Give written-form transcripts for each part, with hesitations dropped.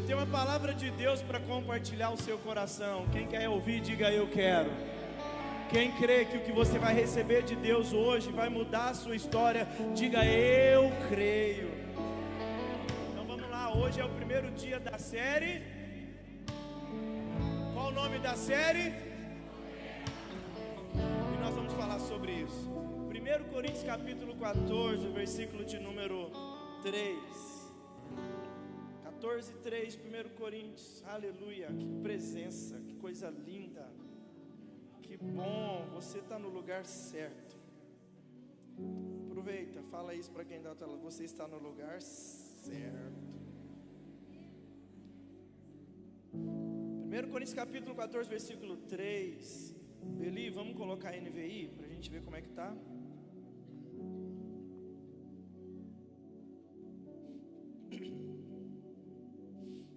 Eu tenho uma palavra de Deus para compartilhar o seu coração. Quem quer ouvir, diga eu quero. Quem crê que o que você vai receber de Deus hoje vai mudar a sua história, diga eu creio. Então vamos lá, hoje é o primeiro dia da série. Qual o nome da série? E nós vamos falar sobre isso. 1 Coríntios capítulo 14, versículo de número 3. 14:3, 1 Coríntios, aleluia, que presença, que coisa linda, que bom, você está no lugar certo. Aproveita, fala isso para quem está falando, você está no lugar certo. 1 Coríntios capítulo 14, versículo 3, Eli, vamos colocar a NVI, para a gente ver como é que está.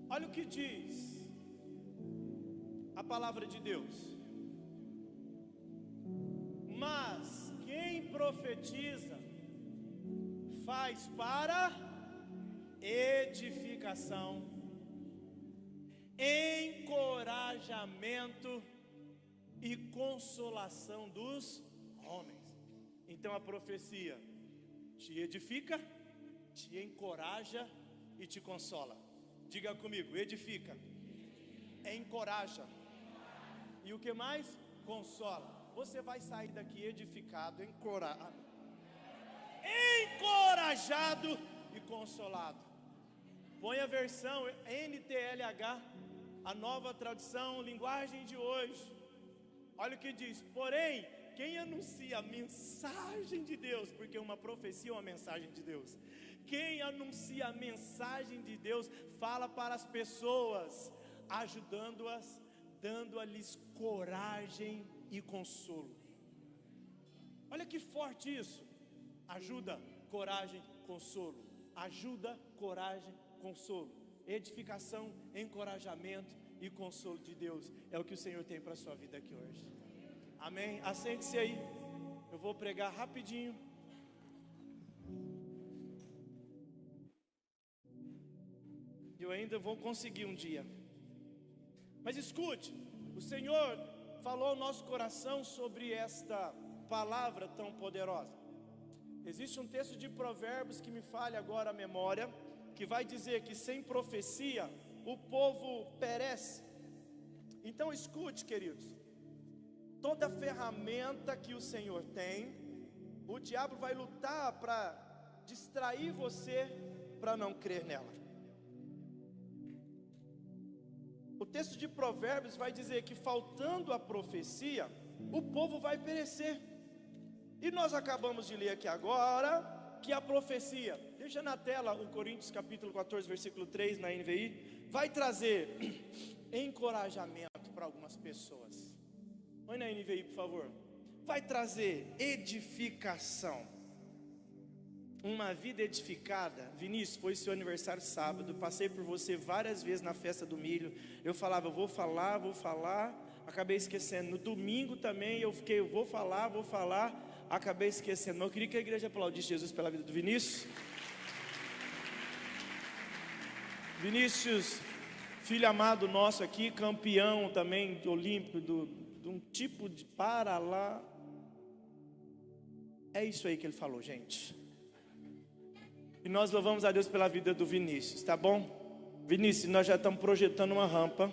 Olha o que diz a palavra de Deus. Mas quem profetiza faz para edificação, encorajamento e consolação dos homens. Então a profecia te edifica, te encoraja e te consola. Diga comigo, edifica, encoraja e o que mais? Consola. Você vai sair daqui edificado, encorajado e consolado. Põe a versão NTLH, a nova tradução, linguagem de hoje. Olha o que diz: porém, quem anuncia a mensagem de Deus, porque uma profecia é uma mensagem de Deus. Quem anuncia a mensagem de Deus fala para as pessoas, ajudando-as, dando-lhes coragem e consolo. Olha que forte isso. Ajuda, coragem, consolo. Ajuda, coragem, consolo. Edificação, encorajamento e consolo de Deus. É o que o Senhor tem para a sua vida aqui hoje. Amém? Assente-se aí. Eu vou pregar rapidinho. Eu ainda vou conseguir um dia. Mas escute, o Senhor falou ao nosso coração sobre esta palavra tão poderosa. Existe um texto de Provérbios que me falha agora a memória, que vai dizer que sem profecia o povo perece. Então escute, queridos, toda ferramenta que o Senhor tem, o diabo vai lutar para distrair você para não crer nela. O texto de Provérbios vai dizer que faltando a profecia, o povo vai perecer. E nós acabamos de ler aqui agora que a profecia, deixa na tela o Coríntios capítulo 14, versículo 3 na NVI, vai trazer encorajamento para algumas pessoas. Põe na NVI, por favor. Vai trazer edificação. Uma vida edificada. Vinícius, foi seu aniversário sábado. Passei por você várias vezes na festa do milho. Eu falava, vou falar. Acabei esquecendo. No domingo também eu vou falar. Acabei esquecendo. Eu queria que a igreja aplaudisse Jesus pela vida do Vinícius. Vinícius, filho amado nosso aqui, campeão também olímpico de um tipo de para lá. É isso aí que ele falou, gente. E nós louvamos a Deus pela vida do Vinícius, tá bom? Vinícius, nós já estamos projetando uma rampa,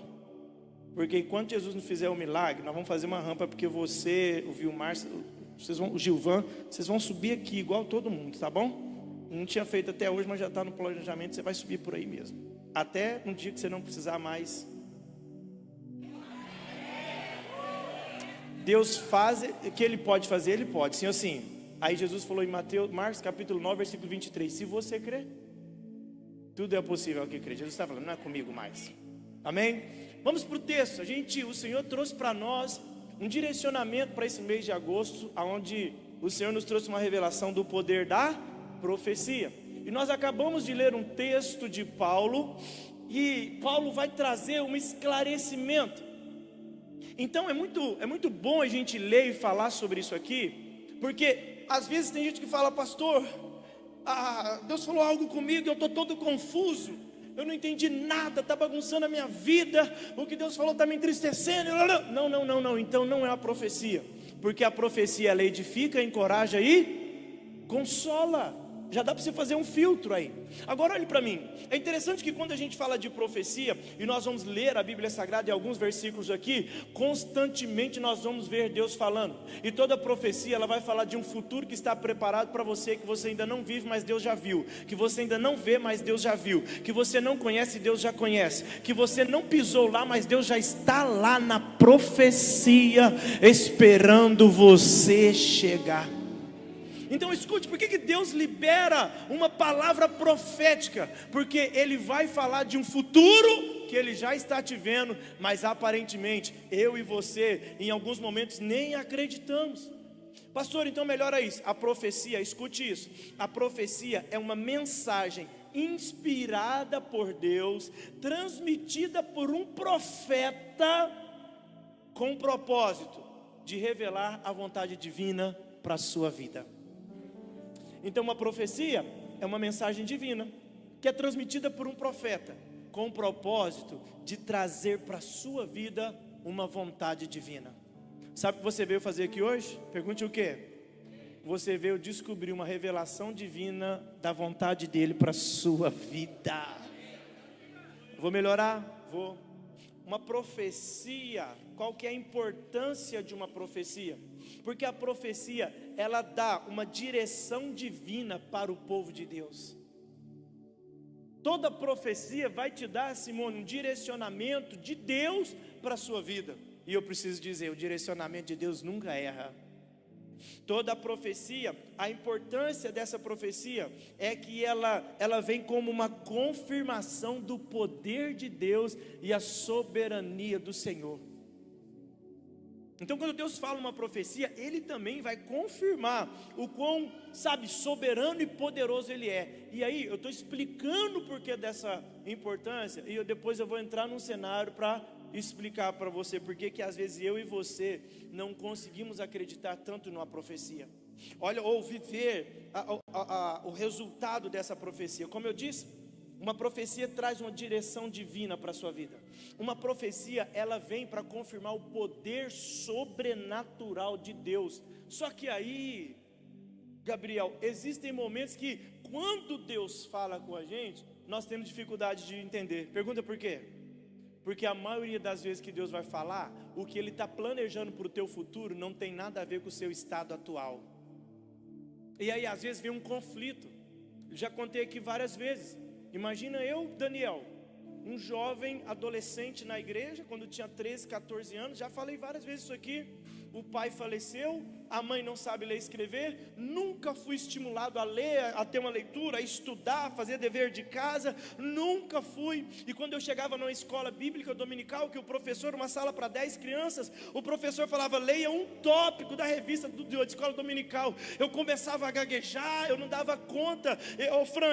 porque enquanto Jesus não fizer o milagre, nós vamos fazer uma rampa, porque você, o Vilmar, o Gilvan, vocês vão subir aqui igual todo mundo, tá bom? Não tinha feito até hoje, mas já está no planejamento, você vai subir por aí mesmo. Até um dia que você não precisar mais. Deus faz, o que Ele pode fazer, Ele pode, sim ou sim. Aí Jesus falou em Marcos capítulo 9, versículo 23, se você crer, tudo é possível ao que crê. Jesus está falando, não é comigo mais. Amém? Vamos para o texto. O Senhor trouxe para nós um direcionamento para esse mês de agosto, onde o Senhor nos trouxe uma revelação do poder da profecia. E nós acabamos de ler um texto de Paulo, e Paulo vai trazer um esclarecimento. Então é muito bom a gente ler e falar sobre isso aqui, porque às vezes tem gente que fala, pastor, Deus falou algo comigo, eu estou todo confuso, eu não entendi nada, está bagunçando a minha vida, o que Deus falou está me entristecendo. Não, então não é a profecia, porque a profecia ela edifica, encoraja e consola. Já dá para você fazer um filtro aí. Agora olhe para mim, é interessante que quando a gente fala de profecia, e nós vamos ler a Bíblia Sagrada em alguns versículos aqui, constantemente nós vamos ver Deus falando, e toda profecia ela vai falar de um futuro que está preparado para você, que você ainda não vive, mas Deus já viu, que você ainda não vê, mas Deus já viu, que você não conhece, Deus já conhece, que você não pisou lá, mas Deus já está lá na profecia, esperando você chegar. Então escute, por que Deus libera uma palavra profética? Porque Ele vai falar de um futuro que Ele já está te vendo, mas aparentemente eu e você em alguns momentos nem acreditamos. Pastor, então melhora isso. A profecia, escute isso, a profecia é uma mensagem inspirada por Deus, transmitida por um profeta, com o propósito de revelar a vontade divina para a sua vida. Então uma profecia é uma mensagem divina, que é transmitida por um profeta, com o propósito de trazer para a sua vida uma vontade divina. Sabe o que você veio fazer aqui hoje? Pergunte o quê? Você veio descobrir uma revelação divina da vontade dele para a sua vida. Vou melhorar? Vou. Uma profecia, qual que é a importância de uma profecia? Porque a profecia, ela dá uma direção divina para o povo de Deus. Toda profecia vai te dar, Simone, um direcionamento de Deus para a sua vida. E eu preciso dizer, o direcionamento de Deus nunca erra. Toda a profecia, a importância dessa profecia é que ela vem como uma confirmação do poder de Deus e a soberania do Senhor. Então quando Deus fala uma profecia, Ele também vai confirmar o quão, soberano e poderoso Ele é. E aí eu estou explicando o porquê dessa importância, e depois eu vou entrar num cenário para explicar para você porque que às vezes eu e você não conseguimos acreditar tanto numa profecia. Olha, ou viver o resultado dessa profecia. Como eu disse, uma profecia traz uma direção divina para a sua vida. Uma profecia, ela vem para confirmar o poder sobrenatural de Deus. Só que aí, Gabriel, existem momentos que quando Deus fala com a gente, nós temos dificuldade de entender. Pergunta por quê? Porque a maioria das vezes que Deus vai falar, o que Ele está planejando para o teu futuro não tem nada a ver com o seu estado atual. E aí às vezes vem um conflito. Já contei aqui várias vezes. Imagina eu, Daniel, um jovem adolescente na igreja, quando tinha 13, 14 anos, já falei várias vezes isso aqui. O pai faleceu, a mãe não sabe ler e escrever, nunca fui estimulado a ler, a ter uma leitura, a estudar, a fazer dever de casa, nunca fui. E quando eu chegava numa escola bíblica dominical, que o professor, uma sala para 10 crianças, o professor falava, leia um tópico da revista da escola dominical, eu começava a gaguejar, eu não dava conta,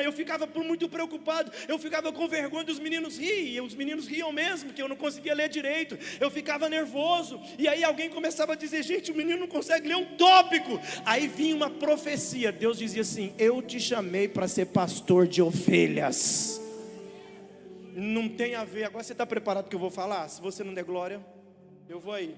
eu ficava muito preocupado, eu ficava com vergonha dos meninos rirem, e os meninos riam mesmo, que eu não conseguia ler direito, eu ficava nervoso, e aí alguém começava a dizer, gente, o menino não consegue ler um tópico. Aí vinha uma profecia, Deus dizia assim, eu te chamei para ser pastor de ovelhas. Não tem a ver, agora você está preparado que eu vou falar? Se você não der glória, eu vou aí.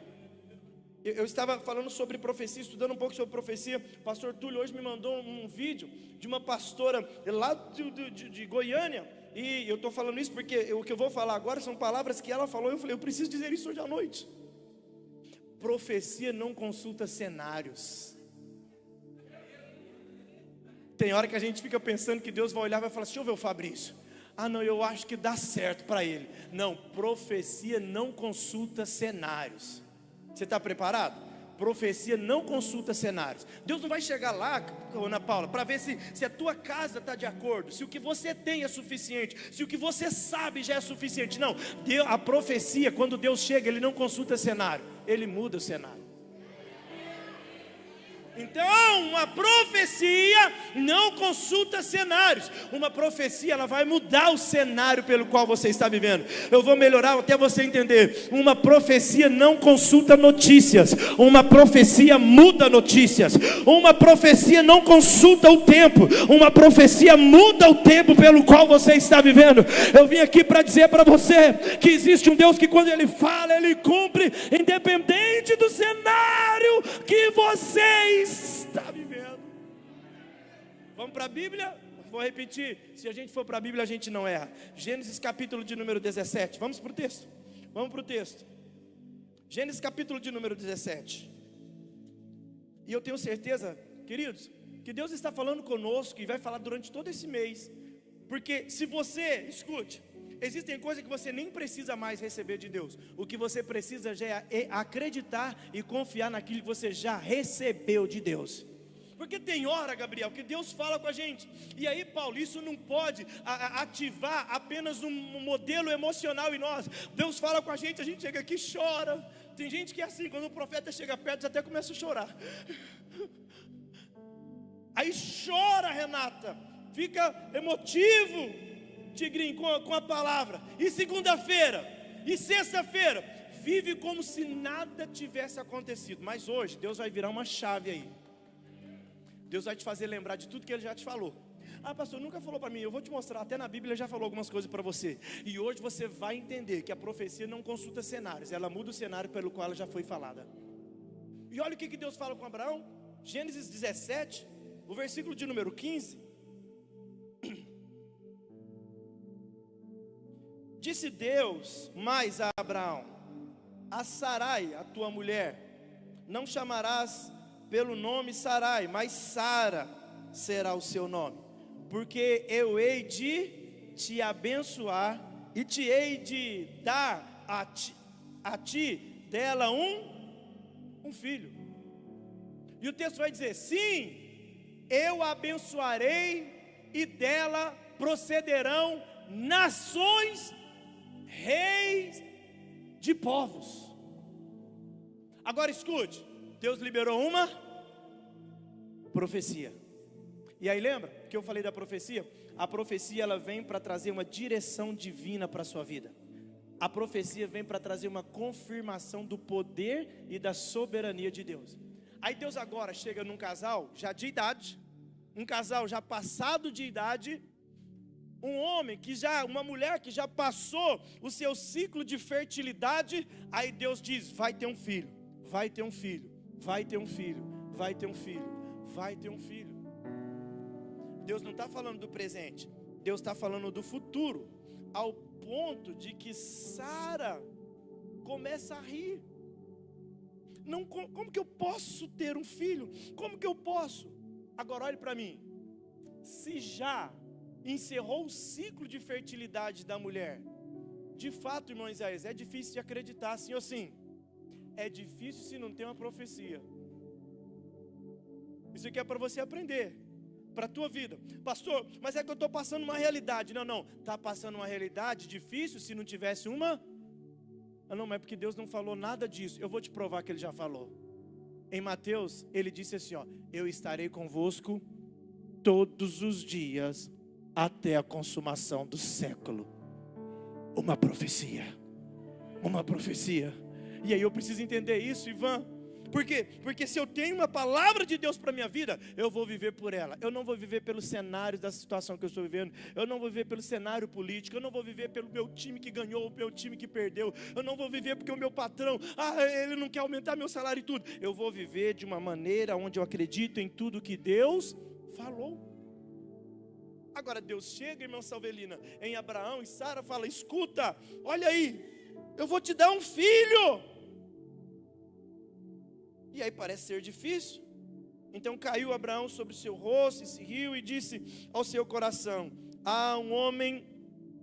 Eu estava falando sobre profecia, estudando um pouco sobre profecia. Pastor Túlio hoje me mandou um vídeo de uma pastora lá de Goiânia. E eu estou falando isso porque o que eu vou falar agora são palavras que ela falou. Eu falei, eu preciso dizer isso hoje à noite. Profecia não consulta cenários. Tem hora que a gente fica pensando que Deus vai olhar e vai falar, deixa eu ver o Fabrício. Ah não, eu acho que dá certo para ele. Não, profecia não consulta cenários. Você está preparado? Profecia não consulta cenários. Deus não vai chegar lá, Ana Paula, para ver se a tua casa está de acordo, se o que você tem é suficiente, se o que você sabe já é suficiente. Não, a profecia, quando Deus chega, Ele não consulta cenário, Ele muda o cenário. Então, uma profecia não consulta cenários. Uma profecia, ela vai mudar o cenário pelo qual você está vivendo. Eu vou melhorar até você entender. Uma profecia não consulta notícias. Uma profecia muda notícias. Uma profecia não consulta o tempo. Uma profecia muda o tempo pelo qual você está vivendo. Eu vim aqui para dizer para você que existe um Deus que quando Ele fala, Ele cumpre, independente do cenário que você está vivendo. Vamos para a Bíblia? Vou repetir, se a gente for para a Bíblia a gente não erra. Gênesis capítulo de número 17, vamos para o texto. Vamos para o texto. Gênesis capítulo de número 17. E eu tenho certeza, queridos, que Deus está falando conosco e vai falar durante todo esse mês. Porque se você, escute, existem coisas que você nem precisa mais receber de Deus. O que você precisa já é acreditar e confiar naquilo que você já recebeu de Deus. Porque tem hora, Gabriel, que Deus fala com a gente. E aí, Paulo, isso não pode ativar apenas um modelo emocional em nós. Deus fala com a gente chega aqui e chora. Tem gente que é assim, quando o profeta chega perto, até começa a chorar. Aí chora, Renata, fica emotivo, Tigrinho, com a palavra. E segunda-feira, e sexta-feira, vive como se nada tivesse acontecido. Mas hoje, Deus vai virar uma chave aí. Deus vai te fazer lembrar de tudo que Ele já te falou. Ah, pastor, nunca falou para mim. Eu vou te mostrar, até na Bíblia Ele já falou algumas coisas para você. E hoje você vai entender que a profecia não consulta cenários. Ela muda o cenário pelo qual ela já foi falada. E olha o que Deus fala com Abraão. Gênesis 17, o versículo de número 15. Disse Deus mais a Abraão: a Sarai, a tua mulher, não chamarás pelo nome Sarai, mas Sara será o seu nome, porque eu hei de te abençoar e te hei de dar a ti dela um filho. E o texto vai dizer: sim, eu abençoarei e dela procederão nações, reis de povos. Agora escute, Deus liberou uma profecia. E aí lembra que eu falei da profecia? A profecia ela vem para trazer uma direção divina para a sua vida. A profecia vem para trazer uma confirmação do poder e da soberania de Deus. Aí Deus agora chega num casal já de idade, um casal já passado de idade, um homem que já, uma mulher que já passou o seu ciclo de fertilidade. Aí Deus diz: vai ter um filho, vai ter um filho, vai ter um filho, vai ter um filho, vai ter um filho. Deus não está falando do presente, Deus está falando do futuro, ao ponto de que Sara começa a rir. Não, como que eu posso ter um filho? Como que eu posso? Agora olhe para mim. Se já encerrou o ciclo de fertilidade da mulher, de fato, irmão Isaías, é difícil de acreditar, sim ou sim? É difícil se não tem uma profecia. Isso aqui é para você aprender, para a tua vida. Pastor, mas é que eu estou passando uma realidade. Não, está passando uma realidade difícil se não tivesse uma... Não, mas é porque Deus não falou nada disso. Eu vou te provar que Ele já falou. Em Mateus, Ele disse assim, ó: eu estarei convosco todos os dias, até a consumação do século. Uma profecia. Uma profecia. E aí eu preciso entender isso, Ivan. Por quê? Porque se eu tenho uma palavra de Deus para a minha vida, eu vou viver por ela. Eu não vou viver pelo cenário da situação que eu estou vivendo. Eu não vou viver pelo cenário político. Eu não vou viver pelo meu time que ganhou, o meu time que perdeu. Eu não vou viver porque o meu patrão, ele não quer aumentar meu salário e tudo. Eu vou viver de uma maneira onde eu acredito em tudo que Deus falou. Agora Deus chega, irmã Salvelina, em Abraão e Sara fala: escuta, olha aí, eu vou te dar um filho. E aí parece ser difícil. Então caiu Abraão sobre o seu rosto e se riu e disse ao seu coração: há um homem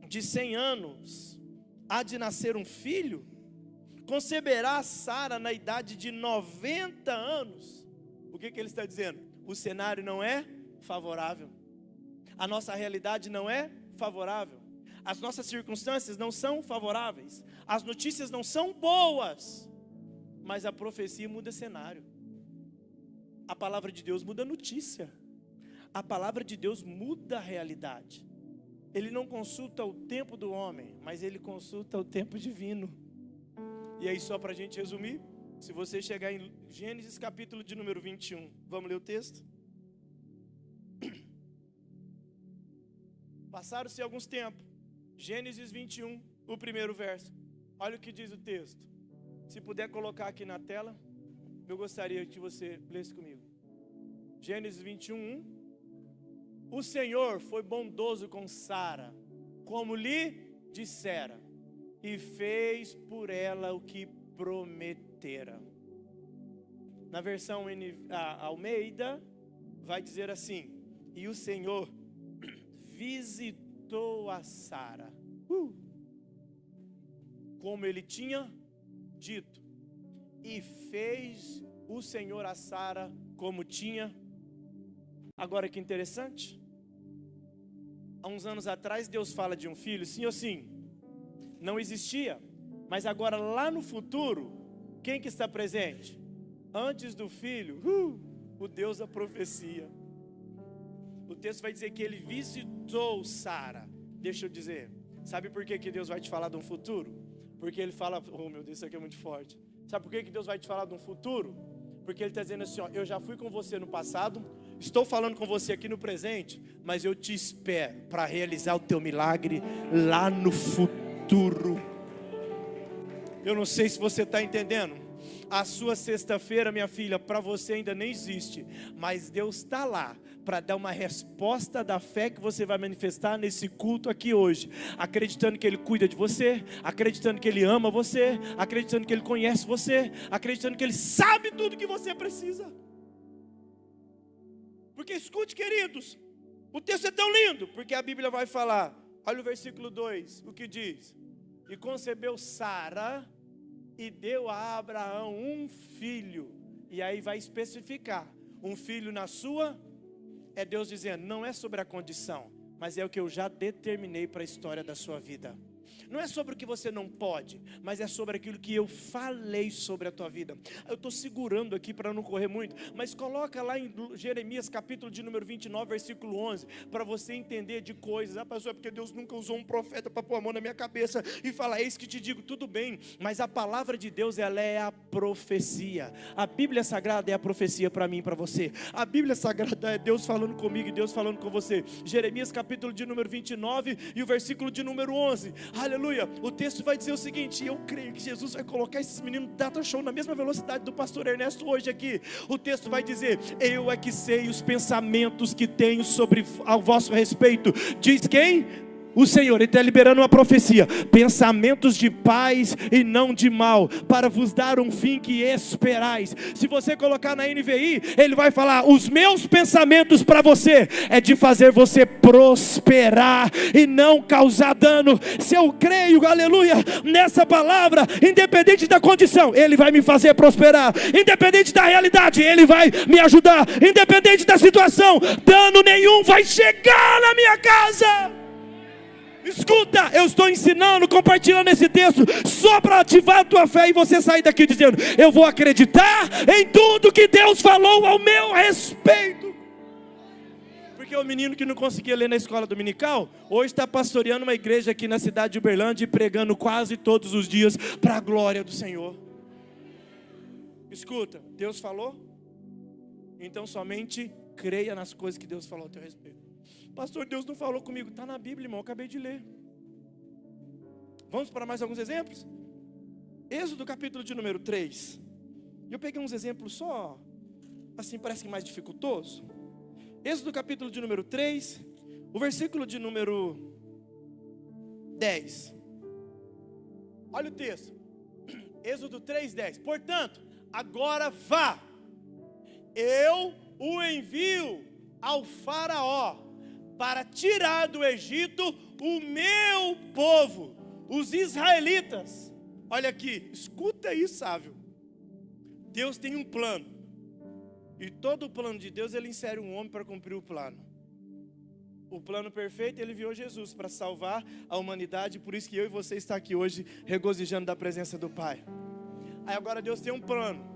de 100 anos, há de nascer um filho? Conceberá Sara na idade de 90 anos. O que ele está dizendo? O cenário não é favorável. A nossa realidade não é favorável. As nossas circunstâncias não são favoráveis. As notícias não são boas. Mas a profecia muda cenário. A palavra de Deus muda a notícia. A palavra de Deus muda a realidade. Ele não consulta o tempo do homem, mas ele consulta o tempo divino. E aí, só para a gente resumir, se você chegar em Gênesis capítulo de número 21, vamos ler o texto? Passaram-se alguns tempos. Gênesis 21, o primeiro verso. Olha o que diz o texto. Se puder colocar aqui na tela, eu gostaria que você lesse comigo. Gênesis 21, 1. O Senhor foi bondoso com Sara, como lhe dissera, e fez por ela o que prometera. Na versão Almeida, vai dizer assim: e o Senhor visitou a Sara, como ele tinha dito, e fez o Senhor a Sara como tinha. Agora que interessante, há uns anos atrás Deus fala de um filho, sim ou sim, não existia, mas agora lá no futuro, quem que está presente? Antes do filho, o Deus da profecia. O texto vai dizer que ele visitou Sara. Deixa eu dizer, sabe por que Deus vai te falar de um futuro? Porque ele fala, oh meu Deus, isso aqui é muito forte. Sabe por que Deus vai te falar de um futuro? Porque ele está dizendo assim, ó, eu já fui com você no passado, estou falando com você aqui no presente, mas eu te espero para realizar o teu milagre lá no futuro. Eu não sei se você está entendendo. A sua sexta-feira, minha filha, para você ainda nem existe, mas Deus está lá para dar uma resposta da fé que você vai manifestar nesse culto aqui hoje, acreditando que Ele cuida de você, acreditando que Ele ama você, acreditando que Ele conhece você, acreditando que Ele sabe tudo que você precisa. Porque escute, queridos, o texto é tão lindo, porque a Bíblia vai falar, olha o versículo 2, o que diz: e concebeu Sara e deu a Abraão um filho. E aí vai especificar, um filho na sua, é Deus dizendo, não é sobre a condição, mas é o que eu já determinei para a história da sua vida. Não é sobre o que você não pode, mas é sobre aquilo que eu falei sobre a tua vida. Eu estou segurando aqui para não correr muito, mas coloca lá em Jeremias capítulo de número 29, versículo 11, para você entender de coisas. Ah, pastor, é porque Deus nunca usou um profeta para pôr a mão na minha cabeça e falar, eis que te digo, tudo bem, mas a palavra de Deus, ela é a profecia. A Bíblia Sagrada é a profecia para mim e para você. A Bíblia Sagrada é Deus falando comigo e Deus falando com você. Jeremias capítulo de número 29 e o versículo de número 11, aleluia, o texto vai dizer o seguinte, eu creio que Jesus vai colocar esses meninos data show na mesma velocidade do pastor Ernesto hoje aqui. O texto vai dizer, eu é que sei os pensamentos que tenho sobre ao vosso respeito. Diz quem? O Senhor, Ele está liberando uma profecia, pensamentos de paz e não de mal, para vos dar um fim que esperais. Se você colocar na NVI, Ele vai falar, os meus pensamentos para você, é de fazer você prosperar e não causar dano. Se eu creio, aleluia, nessa palavra, independente da condição, Ele vai me fazer prosperar, independente da realidade, Ele vai me ajudar, independente da situação, dano nenhum vai chegar na minha casa. Escuta, eu estou ensinando, compartilhando esse texto só para ativar a tua fé e você sair daqui dizendo, eu vou acreditar em tudo que Deus falou ao meu respeito. Porque o menino que não conseguia ler na escola dominical, hoje está pastoreando uma igreja aqui na cidade de Uberlândia e pregando quase todos os dias para a glória do Senhor. Escuta, Deus falou? Então somente creia nas coisas que Deus falou ao teu respeito. Pastor, Deus não falou comigo. Está na Bíblia, irmão, eu acabei de ler. Vamos para mais alguns exemplos? Êxodo capítulo de número 3. Eu peguei uns exemplos só, assim parece que mais dificultoso. Êxodo capítulo de número 3, o versículo de número 10. Olha o texto. Êxodo 3, 10. Portanto, agora vá, eu o envio ao faraó, para tirar do Egito o meu povo, os israelitas. Olha aqui, escuta aí, sábio. Deus tem um plano, e todo o plano de Deus, Ele insere um homem para cumprir o plano. O plano perfeito, Ele enviou Jesus para salvar a humanidade, por isso que eu e você está aqui hoje, regozijando da presença do Pai. Aí agora Deus tem um plano.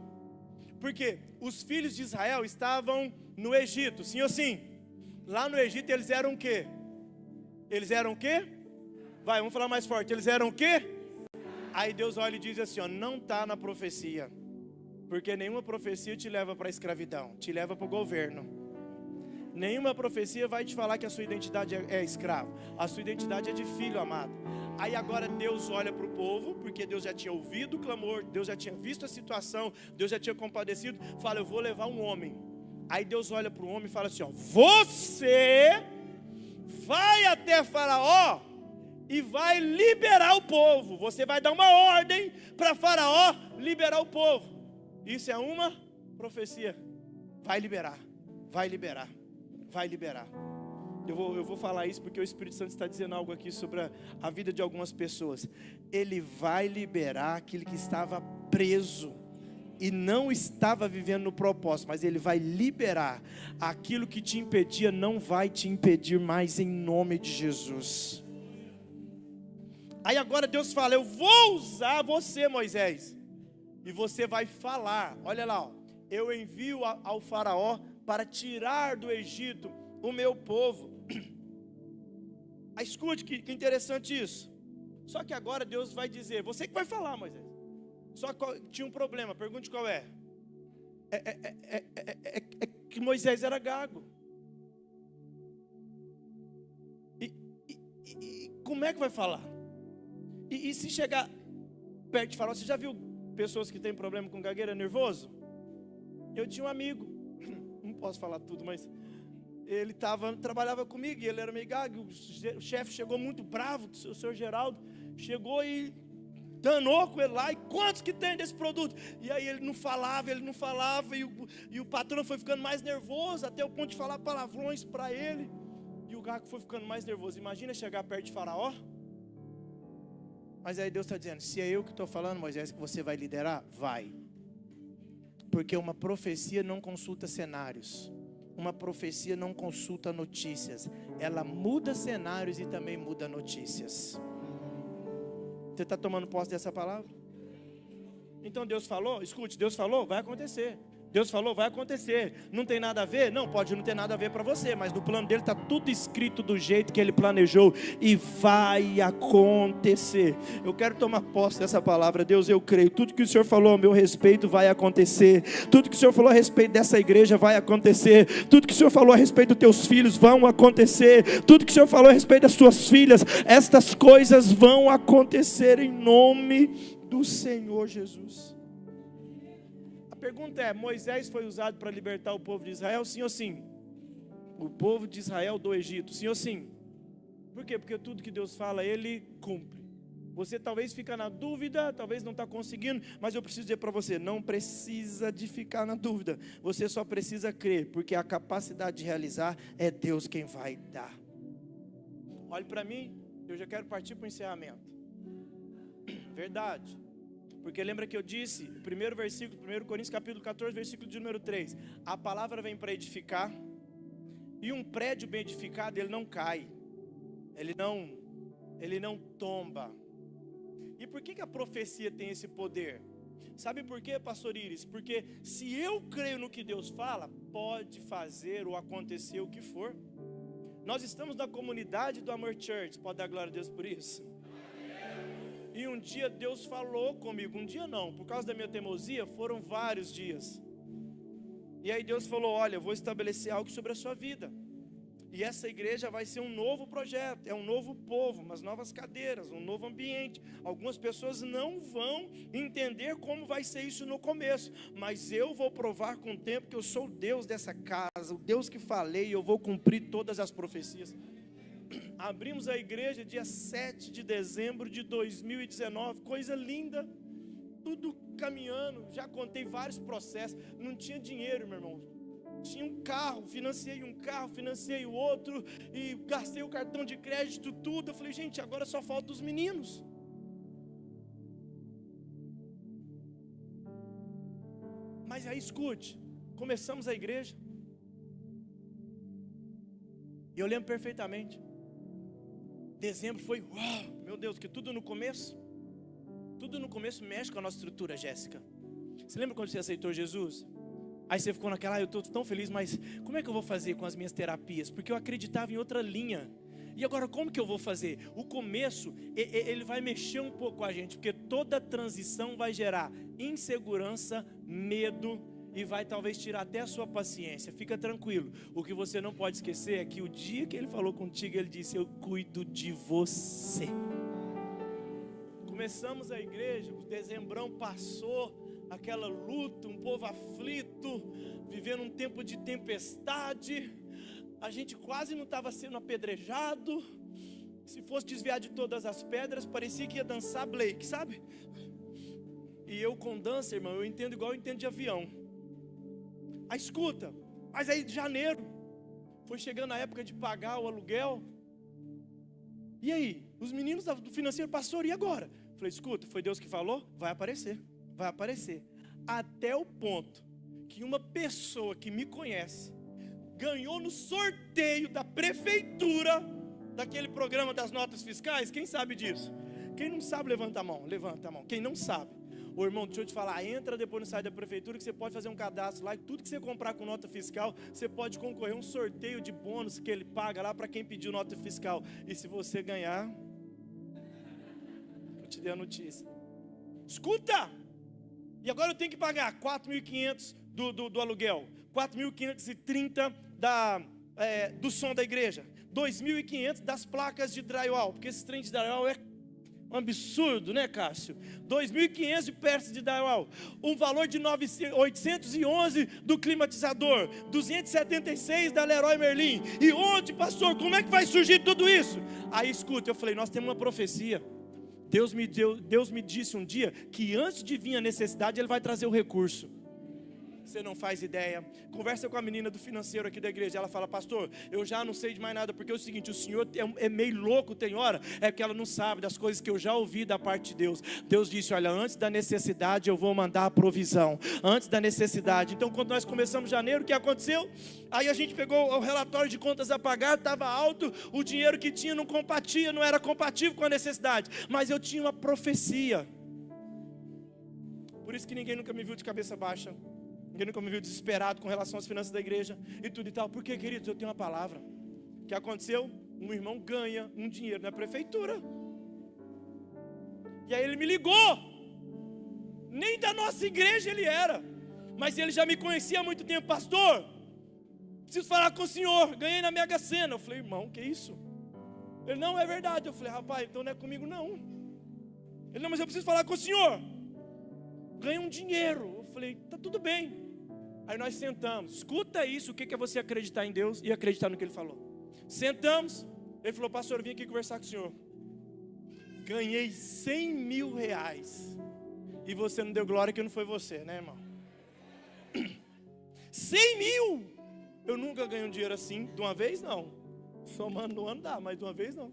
Porque os filhos de Israel estavam no Egito, sim ou sim? Lá no Egito eles eram o quê? Eles eram o quê? Vai, vamos falar mais forte. Eles eram o quê? Aí Deus olha e diz assim, ó, não está na profecia. Porque nenhuma profecia te leva para a escravidão, te leva para o governo. Nenhuma profecia vai te falar que a sua identidade é escravo. A sua identidade é de filho amado. Aí agora Deus olha para o povo, porque Deus já tinha ouvido o clamor, Deus já tinha visto a situação, Deus já tinha compadecido. Fala, eu vou levar um homem. Aí Deus olha para o homem e fala assim, ó, você vai até Faraó e vai liberar o povo. Você vai dar uma ordem para Faraó liberar o povo. Isso é uma profecia. Vai liberar, vai liberar, vai liberar. Eu vou falar isso porque o Espírito Santo está dizendo algo aqui sobre a vida de algumas pessoas. Ele vai liberar aquele que estava preso e não estava vivendo no propósito, mas Ele vai liberar aquilo que te impedia, não vai te impedir mais em nome de Jesus. Aí agora Deus fala, eu vou usar você, Moisés, e você vai falar, olha lá, ó, eu envio ao Faraó para tirar do Egito o meu povo. Aí escute que interessante isso. Só que agora Deus vai dizer, você que vai falar, Moisés. Só que tinha um problema, pergunte qual é. É que Moisés era gago. E como é que vai falar? E se chegar perto de Faraó, você já viu pessoas que têm problema com gagueira, nervoso? Eu tinha um amigo, não posso falar tudo, mas ele trabalhava comigo e ele era meio gago. O chefe chegou muito bravo, o senhor Geraldo, chegou e danou com ele lá, e quantos que tem desse produto? E aí ele não falava, e o patrão foi ficando mais nervoso, até o ponto de falar palavrões para ele, e o gago foi ficando mais nervoso. Imagina chegar perto de Faraó. Mas aí Deus está dizendo, se é eu que estou falando, Moisés, que você vai liderar, vai. Porque uma profecia não consulta cenários. Uma profecia não consulta notícias. Ela muda cenários e também muda notícias. Você está tomando posse dessa palavra? Então Deus falou, escute, Deus falou, vai acontecer. Deus falou, vai acontecer. Não tem nada a ver? Não, pode não ter nada a ver para você, mas no plano dele está tudo escrito do jeito que ele planejou e vai acontecer. Eu quero tomar posse dessa palavra. Deus, eu creio, tudo que o Senhor falou a meu respeito vai acontecer. Tudo que o Senhor falou a respeito dessa igreja vai acontecer. Tudo que o Senhor falou a respeito dos teus filhos vão acontecer. Tudo que o Senhor falou a respeito das tuas filhas, estas coisas vão acontecer em nome do Senhor Jesus. A pergunta é, Moisés foi usado para libertar o povo de Israel, sim ou sim? O povo de Israel do Egito, sim ou sim? Por quê? Porque tudo que Deus fala, Ele cumpre. Você talvez fica na dúvida, talvez não está conseguindo, mas eu preciso dizer para você, não precisa de ficar na dúvida. Você só precisa crer, porque a capacidade de realizar é Deus quem vai dar. Olhe para mim, eu já quero partir para o encerramento. Verdade. Porque lembra que eu disse, o primeiro versículo, 1 Coríntios capítulo 14, versículo de número 3. A palavra vem para edificar. E um prédio bem edificado, ele não cai. Ele não tomba. E por que a profecia tem esse poder? Sabe por quê, pastor Iris? Porque se eu creio no que Deus fala, pode fazer ou acontecer o que for. Nós estamos na comunidade do Amor Church. Pode dar glória a Deus por isso? E um dia Deus falou comigo, um dia não, por causa da minha teimosia, foram vários dias. E aí Deus falou, olha, eu vou estabelecer algo sobre a sua vida. E essa igreja vai ser um novo projeto, é um novo povo, umas novas cadeiras, um novo ambiente. Algumas pessoas não vão entender como vai ser isso no começo, mas eu vou provar com o tempo que eu sou o Deus dessa casa, o Deus que falei, e eu vou cumprir todas as profecias. Abrimos a igreja dia 7 de dezembro de 2019, coisa linda, tudo caminhando, já contei vários processos, não tinha dinheiro, meu irmão, tinha um carro, financiei o outro, e gastei o cartão de crédito, tudo, eu falei, gente, agora só falta os meninos. Mas aí escute, começamos a igreja, e eu lembro perfeitamente, dezembro foi, uau, meu Deus, que tudo no começo mexe com a nossa estrutura, Jéssica. Você lembra quando você aceitou Jesus? Aí você ficou naquela, eu estou tão feliz, mas como é que eu vou fazer com as minhas terapias? Porque eu acreditava em outra linha. E agora como que eu vou fazer? O começo, ele vai mexer um pouco com a gente, porque toda transição vai gerar insegurança, medo, e vai talvez tirar até a sua paciência. Fica tranquilo, o que você não pode esquecer é que o dia que ele falou contigo, ele disse, eu cuido de você. Começamos a igreja, o dezembrão passou, aquela luta, um povo aflito, vivendo um tempo de tempestade, a gente quase não estava sendo apedrejado, se fosse desviar de todas as pedras, parecia que ia dançar Blake, sabe? E eu com dança, irmão, eu entendo igual eu entendo de avião. Aí escuta, mas aí de janeiro, foi chegando a época de pagar o aluguel, e aí, os meninos do financeiro, pastor, e agora? Falei, escuta, foi Deus que falou? Vai aparecer. Até o ponto que uma pessoa que me conhece, ganhou no sorteio da prefeitura, daquele programa das notas fiscais, quem sabe disso? Quem não sabe, levanta a mão, quem não sabe, ô irmão, deixa eu te falar, entra depois no site da prefeitura, que você pode fazer um cadastro lá, e tudo que você comprar com nota fiscal, você pode concorrer a um sorteio de bônus, que ele paga lá para quem pediu nota fiscal, e se você ganhar, eu te dei a notícia, escuta, e agora eu tenho que pagar 4.500 do aluguel, 4.530 do som da igreja, 2.500 das placas de drywall, porque esse trem de drywall é um absurdo, né, Cássio? 2.500 de peças de drywall, um valor de 811 do climatizador, 276 da Leroy Merlin, e onde, pastor, como é que vai surgir tudo isso? Aí escuta, eu falei, nós temos uma profecia, Deus me disse um dia, que antes de vir a necessidade, Ele vai trazer o recurso. Você não faz ideia. Conversa com a menina do financeiro aqui da igreja. Ela fala, pastor, eu já não sei de mais nada, porque é o seguinte, o senhor é meio louco, tem hora, é que ela não sabe das coisas que eu já ouvi da parte de Deus. Deus disse, olha, antes da necessidade eu vou mandar a provisão, antes da necessidade. Então quando nós começamos janeiro, o que aconteceu? Aí a gente pegou o relatório de contas a pagar, estava alto, o dinheiro que tinha não era compatível com a necessidade, mas eu tinha uma profecia. Por isso que ninguém nunca me viu de cabeça baixa, ninguém nunca me viu desesperado com relação às finanças da igreja e tudo e tal. Porque, queridos, eu tenho uma palavra. O que aconteceu? Um irmão ganha um dinheiro na prefeitura. E aí ele me ligou. Nem da nossa igreja ele era, mas ele já me conhecia há muito tempo. Pastor, preciso falar com o senhor, ganhei na Mega Sena. Eu falei, irmão, que isso? Ele, não, é verdade. Eu falei, rapaz, então não é comigo não. Ele, não, mas eu preciso falar com o senhor. Ganhei um dinheiro. Eu falei, tá tudo bem. Aí nós sentamos, escuta isso, o que é você acreditar em Deus e acreditar no que Ele falou. Sentamos, ele falou, pastor, eu vim aqui conversar com o senhor. Ganhei 100 mil reais. E você não deu glória que não foi você, né, irmão? 100 mil! Eu nunca ganhei um dinheiro assim, de uma vez não. Somando no ano dá, mas de uma vez não.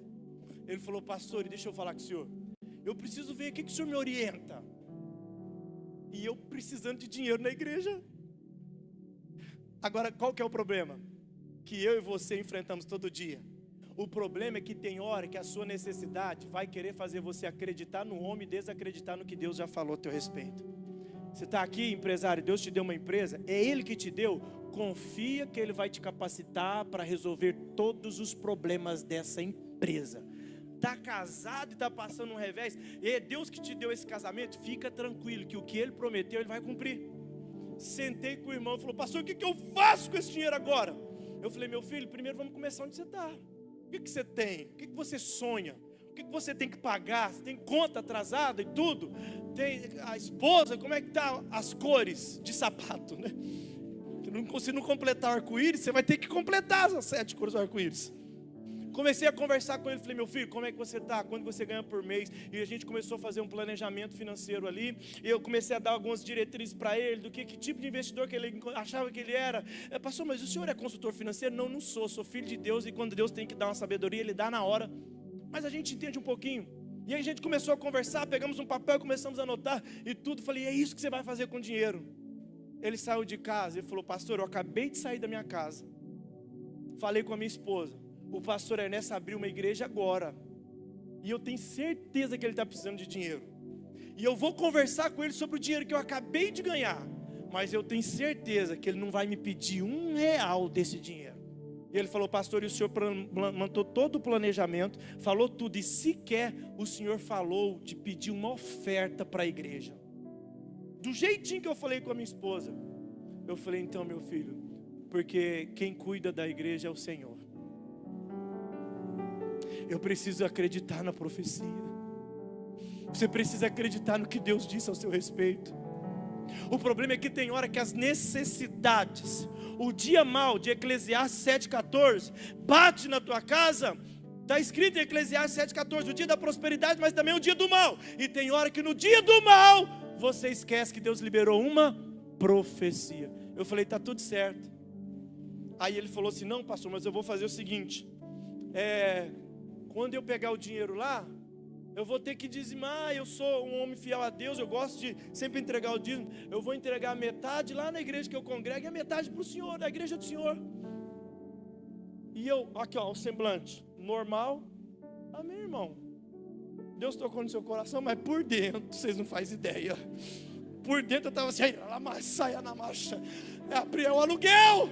Ele falou, pastor, e deixa eu falar com o senhor. Eu preciso ver o que o senhor me orienta. E eu precisando de dinheiro na igreja. Agora, qual que é o problema? Que eu e você enfrentamos todo dia. O problema é que tem hora que a sua necessidade vai querer fazer você acreditar no homem e desacreditar no que Deus já falou a teu respeito. Você está aqui, empresário, Deus te deu uma empresa, é Ele que te deu, confia que Ele vai te capacitar para resolver todos os problemas dessa empresa. Está casado e está passando um revés, e é Deus que te deu esse casamento, fica tranquilo, que o que Ele prometeu, Ele vai cumprir. Sentei com o irmão e falou, pastor, o que eu faço com esse dinheiro agora? Eu falei, meu filho, primeiro vamos começar onde você está. O que você tem? O que você sonha? O que você tem que pagar? Você tem conta atrasada e tudo? Tem a esposa, como é que está as cores de sapato, né? Se não completar o arco-íris, você vai ter que completar as 7 cores do arco-íris. Comecei a conversar com ele, falei, meu filho, como é que você está? Quanto você ganha por mês? E a gente começou a fazer um planejamento financeiro ali, e eu comecei a dar algumas diretrizes para ele, do que tipo de investidor que ele achava que ele era. Pastor, mas o senhor é consultor financeiro? Não, não sou filho de Deus, e quando Deus tem que dar uma sabedoria, Ele dá na hora. Mas a gente entende um pouquinho. E aí a gente começou a conversar, pegamos um papel, começamos a anotar, e tudo, falei, é isso que você vai fazer com o dinheiro. Ele saiu de casa, ele falou, pastor, eu acabei de sair da minha casa, falei com a minha esposa, o pastor Ernesto abriu uma igreja agora, e eu tenho certeza que ele está precisando de dinheiro, e eu vou conversar com ele sobre o dinheiro que eu acabei de ganhar, mas eu tenho certeza que ele não vai me pedir R$1 desse dinheiro. E ele falou: pastor, e o senhor montou todo o planejamento, falou tudo, e sequer o senhor falou de pedir uma oferta para a igreja. Do jeitinho que eu falei com a minha esposa, eu falei: então, meu filho, porque quem cuida da igreja é o Senhor. Eu preciso acreditar na profecia. Você precisa acreditar no que Deus disse ao seu respeito. O problema é que tem hora que as necessidades, o dia mau de Eclesiastes 7,14, bate na tua casa. Está escrito em Eclesiastes 7,14, o dia da prosperidade, mas também o dia do mal. E tem hora que no dia do mal, você esquece que Deus liberou uma profecia. Eu falei: está tudo certo. Aí ele falou assim: não, pastor, mas eu vou fazer o seguinte, quando eu pegar o dinheiro lá, eu vou ter que dizimar. Eu sou um homem fiel a Deus, eu gosto de sempre entregar o dízimo. Eu vou entregar metade lá na igreja que eu congrego, e a metade para o senhor, da igreja do senhor. E eu, aqui ó, o semblante normal. Amém, irmão? Deus tocou no seu coração, mas por dentro, vocês não fazem ideia. Por dentro eu estava assim: saia na marcha, abrir o aluguel.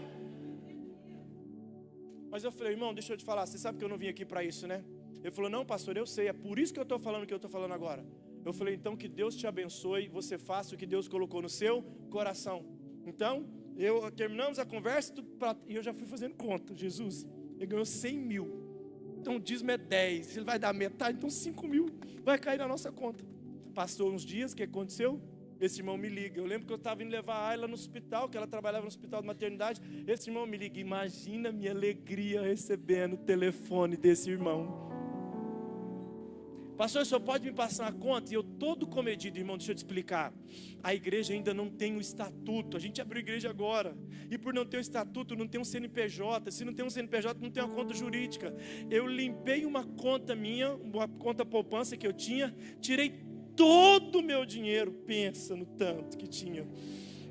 Mas eu falei: irmão, deixa eu te falar, você sabe que eu não vim aqui para isso, né? Ele falou: não, pastor, eu sei, é por isso que eu estou falando o que eu estou falando agora. Eu falei: então que Deus te abençoe, você faça o que Deus colocou no seu coração. Então, terminamos a conversa e eu já fui fazendo conta. Jesus, ele ganhou 100 mil, então o dízimo é 10, ele vai dar metade, então 5 mil vai cair na nossa conta. Passou uns dias, o que aconteceu? Esse irmão me liga. Eu lembro que eu estava indo levar a Ayla no hospital, que ela trabalhava no hospital de maternidade. Esse irmão me liga. Imagina a minha alegria recebendo o telefone desse irmão. Pastor, o senhor pode me passar uma conta? E eu todo comedido, irmão, deixa eu te explicar. A igreja ainda não tem um estatuto. A gente abriu a igreja agora. E por não ter um estatuto, não tem um CNPJ. Se não tem um CNPJ, não tem uma conta jurídica. Eu limpei uma conta minha, uma conta poupança que eu tinha, tirei todo o meu dinheiro, pensa no tanto que tinha.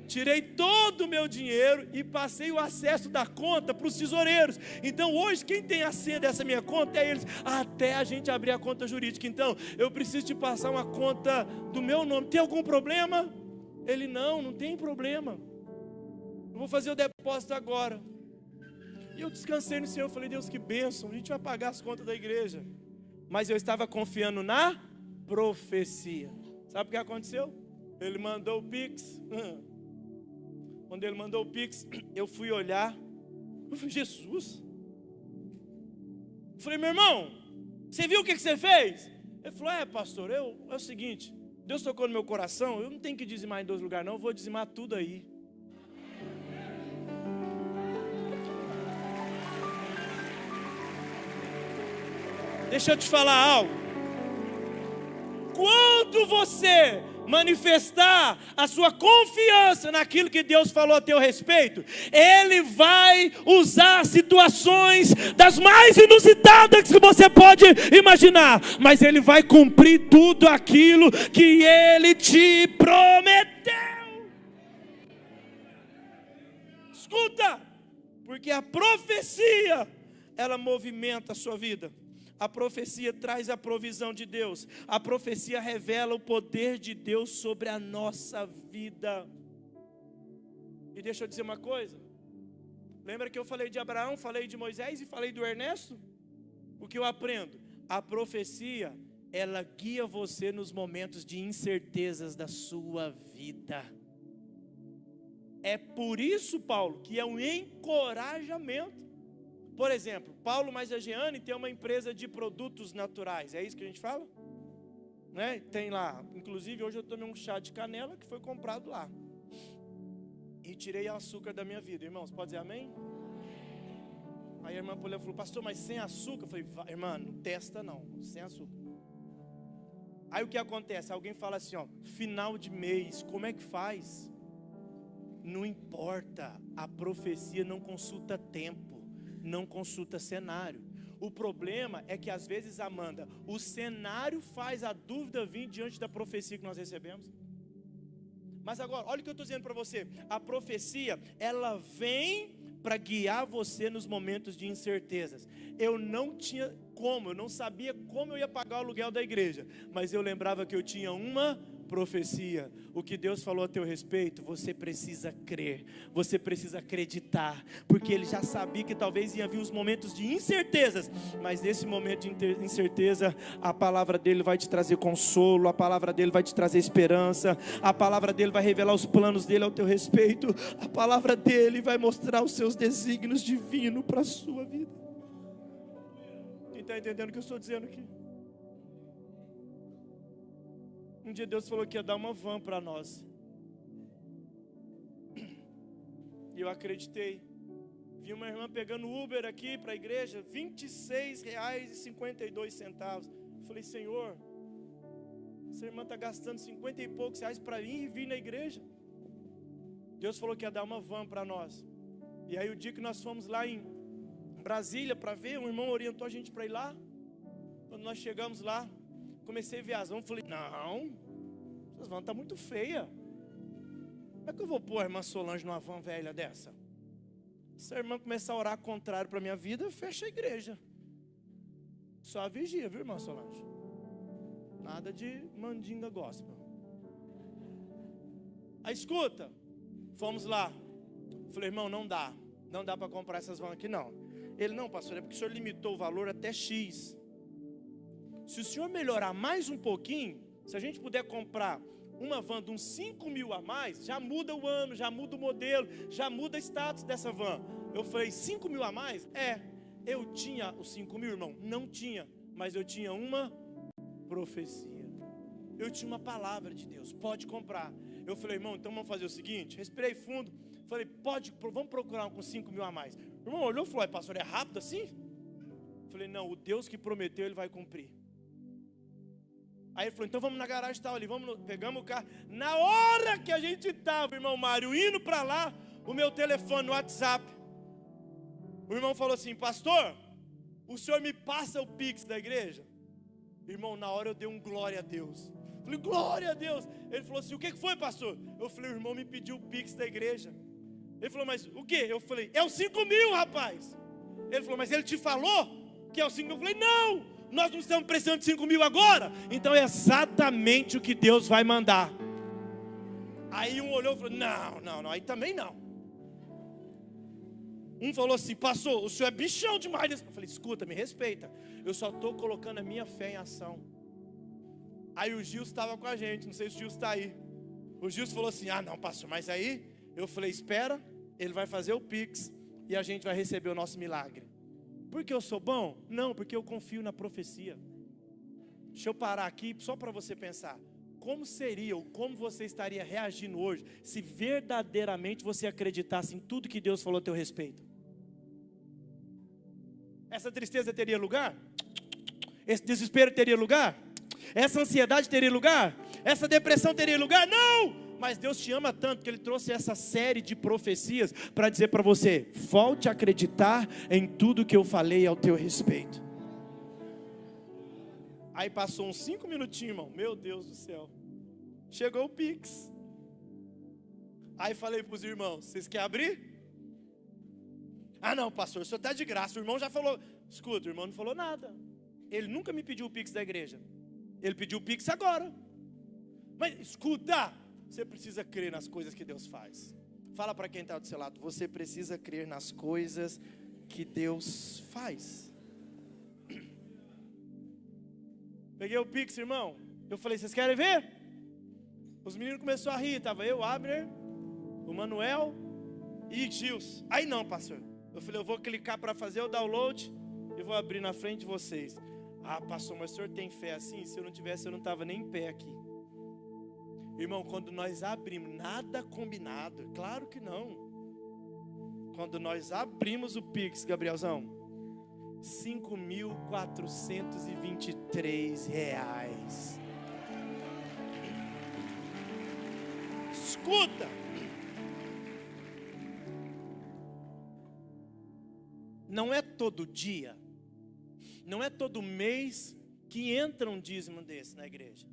Tirei todo o meu dinheiro e passei o acesso da conta para os tesoureiros. Então hoje quem tem a senha dessa minha conta é eles, até a gente abrir a conta jurídica. Então eu preciso te passar uma conta do meu nome. Tem algum problema? Ele: não tem problema. Eu vou fazer o depósito agora. E eu descansei no Senhor. Eu falei: Deus, que bênção, a gente vai pagar as contas da igreja. Mas eu estava confiando na profecia. Sabe o que aconteceu? Ele mandou o Pix. Quando ele mandou o Pix, eu fui olhar. Eu falei: Jesus. Eu falei: meu irmão, você viu o que você fez? Ele falou: pastor, é o seguinte, Deus tocou no meu coração, eu não tenho que dizimar em 2 lugares não, eu vou dizimar tudo aí. Deixa eu te falar algo. Quando você manifestar a sua confiança naquilo que Deus falou a teu respeito, Ele vai usar situações das mais inusitadas que você pode imaginar, mas Ele vai cumprir tudo aquilo que Ele te prometeu. Escuta, porque a profecia, ela movimenta a sua vida. A profecia traz a provisão de Deus. A profecia revela o poder de Deus sobre a nossa vida. E deixa eu dizer uma coisa. Lembra que eu falei de Abraão, falei de Moisés e falei do Ernesto? O que eu aprendo? A profecia, ela guia você nos momentos de incertezas da sua vida. É por isso, Paulo, que é um encorajamento. Por exemplo, Paulo mais a Jeane tem uma empresa de produtos naturais. É isso que a gente fala? Né? Tem lá, inclusive hoje eu tomei um chá de canela que foi comprado lá. E tirei o açúcar da minha vida. Irmãos, pode dizer amém? Aí a irmã Paulinha falou: pastor, mas sem açúcar? Eu falei: irmã, não testa não, sem açúcar. Aí o que acontece? Alguém fala assim, final de mês, como é que faz? Não importa, a profecia não consulta tempo, não consulta cenário. O problema é que às vezes, Amanda, o cenário faz a dúvida vir diante da profecia que nós recebemos. Mas agora, olha o que eu estou dizendo para você. A profecia, ela vem para guiar você nos momentos de incertezas. Eu não tinha como, eu não sabia como eu ia pagar o aluguel da igreja, mas eu lembrava que eu tinha uma profecia. O que Deus falou a teu respeito, você precisa crer, você precisa acreditar, porque Ele já sabia que talvez ia vir os momentos de incertezas, mas nesse momento de incerteza, a palavra dEle vai te trazer consolo, a palavra dEle vai te trazer esperança, a palavra dEle vai revelar os planos dEle ao teu respeito, a palavra dEle vai mostrar os seus desígnios divinos para a sua vida. Quem está entendendo o que eu estou dizendo aqui? Um dia Deus falou que ia dar uma van para nós. E eu acreditei. Vi uma irmã pegando Uber aqui para a igreja, R$26,52. Falei, Senhor, essa irmã está gastando 50 e poucos reais para ir e vir na igreja. Deus falou que ia dar uma van para nós. E aí o dia que nós fomos lá em Brasília para ver, um irmão orientou a gente para ir lá. Quando nós chegamos lá, comecei a ver as vans, falei, não, essas vans estão muito feias. Como é que eu vou pôr a irmã Solange numa van velha dessa? Se a irmã começar a orar contrário para a minha vida, fecha a igreja. Só a vigia, viu, irmã Solange? Nada de mandinga gospel. Aí escuta, fomos lá. Falei, irmão, não dá para comprar essas vans aqui não. Ele, não, pastor, é porque o senhor limitou o valor até X. Se o senhor melhorar mais um pouquinho, se a gente puder comprar uma van de uns 5 mil a mais, já muda o ano, já muda o modelo, já muda o status dessa van. Eu falei, 5 mil a mais? Eu tinha os 5 mil, irmão? Não tinha, mas eu tinha uma profecia. Eu tinha uma palavra de Deus, pode comprar. Eu falei, irmão, então vamos fazer o seguinte, respirei fundo, falei, vamos procurar um com 5 mil a mais. O irmão olhou e falou, pastor, é rápido assim? Eu falei, não, o Deus que prometeu, Ele vai cumprir. Aí ele falou, então vamos na garagem tal ali, pegamos o carro. Na hora que a gente estava, irmão Mário, indo para lá, o meu telefone no WhatsApp, o irmão falou assim, pastor, o senhor me passa o Pix da igreja? Irmão, na hora eu dei um glória a Deus. Falei, glória a Deus. Ele falou assim, o que foi, pastor? Eu falei, o irmão me pediu o Pix da igreja. Ele falou, mas o que? Eu falei, é os 5 mil, rapaz. Ele falou, mas ele te falou que é os 5 mil? Eu falei, não, nós não estamos precisando de 5 mil agora. Então é exatamente o que Deus vai mandar. Aí um olhou e falou, não, aí também não. Um falou assim, pastor, o senhor é bichão demais. Eu falei, escuta, me respeita. Eu só estou colocando a minha fé em ação. Aí o Gilson estava com a gente, não sei se o Gilson está aí. O Gilson falou assim, não, pastor, mas aí... Eu falei, espera, ele vai fazer o Pix e a gente vai receber o nosso milagre. Porque eu sou bom? Não, porque eu confio na profecia. Deixa eu parar aqui só para você pensar. Como seria ou como você estaria reagindo hoje se verdadeiramente você acreditasse em tudo que Deus falou a teu respeito? Essa tristeza teria lugar? Esse desespero teria lugar? Essa ansiedade teria lugar? Essa depressão teria lugar? Não! Mas Deus te ama tanto que Ele trouxe essa série de profecias para dizer para você, volte a acreditar em tudo que eu falei ao teu respeito. Aí passou uns 5 minutinhos, irmão, meu Deus do céu, chegou o Pix. Aí falei para os irmãos, vocês querem abrir? Não, pastor, o senhor está de graça. O irmão já falou, escuta, o irmão não falou nada. Ele nunca me pediu o Pix da igreja. Ele pediu o Pix agora. Mas escuta, você precisa crer nas coisas que Deus faz. Fala para quem está do seu lado, você precisa crer nas coisas que Deus faz. Peguei o Pix, irmão. Eu falei, vocês querem ver? Os meninos começaram a rir. Estava eu, Abner, o Manuel e Gilson. Aí não, pastor. Eu falei, eu vou clicar para fazer o download e vou abrir na frente de vocês. Pastor, mas o senhor tem fé assim? Se eu não tivesse, eu não estava nem em pé aqui. Irmão, quando nós abrimos, nada combinado, claro que não. Quando nós abrimos o Pix, Gabrielzão, R$5.423. Escuta, não é todo dia, não é todo mês que entra um dízimo desse na igreja.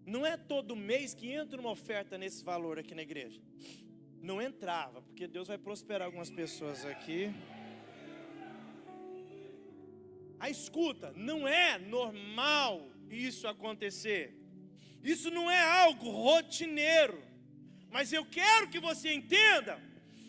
Não é todo mês que entra uma oferta nesse valor aqui na igreja. Não entrava, porque Deus vai prosperar algumas pessoas aqui. Escuta, não é normal isso acontecer. Isso não é algo rotineiro. Mas eu quero que você entenda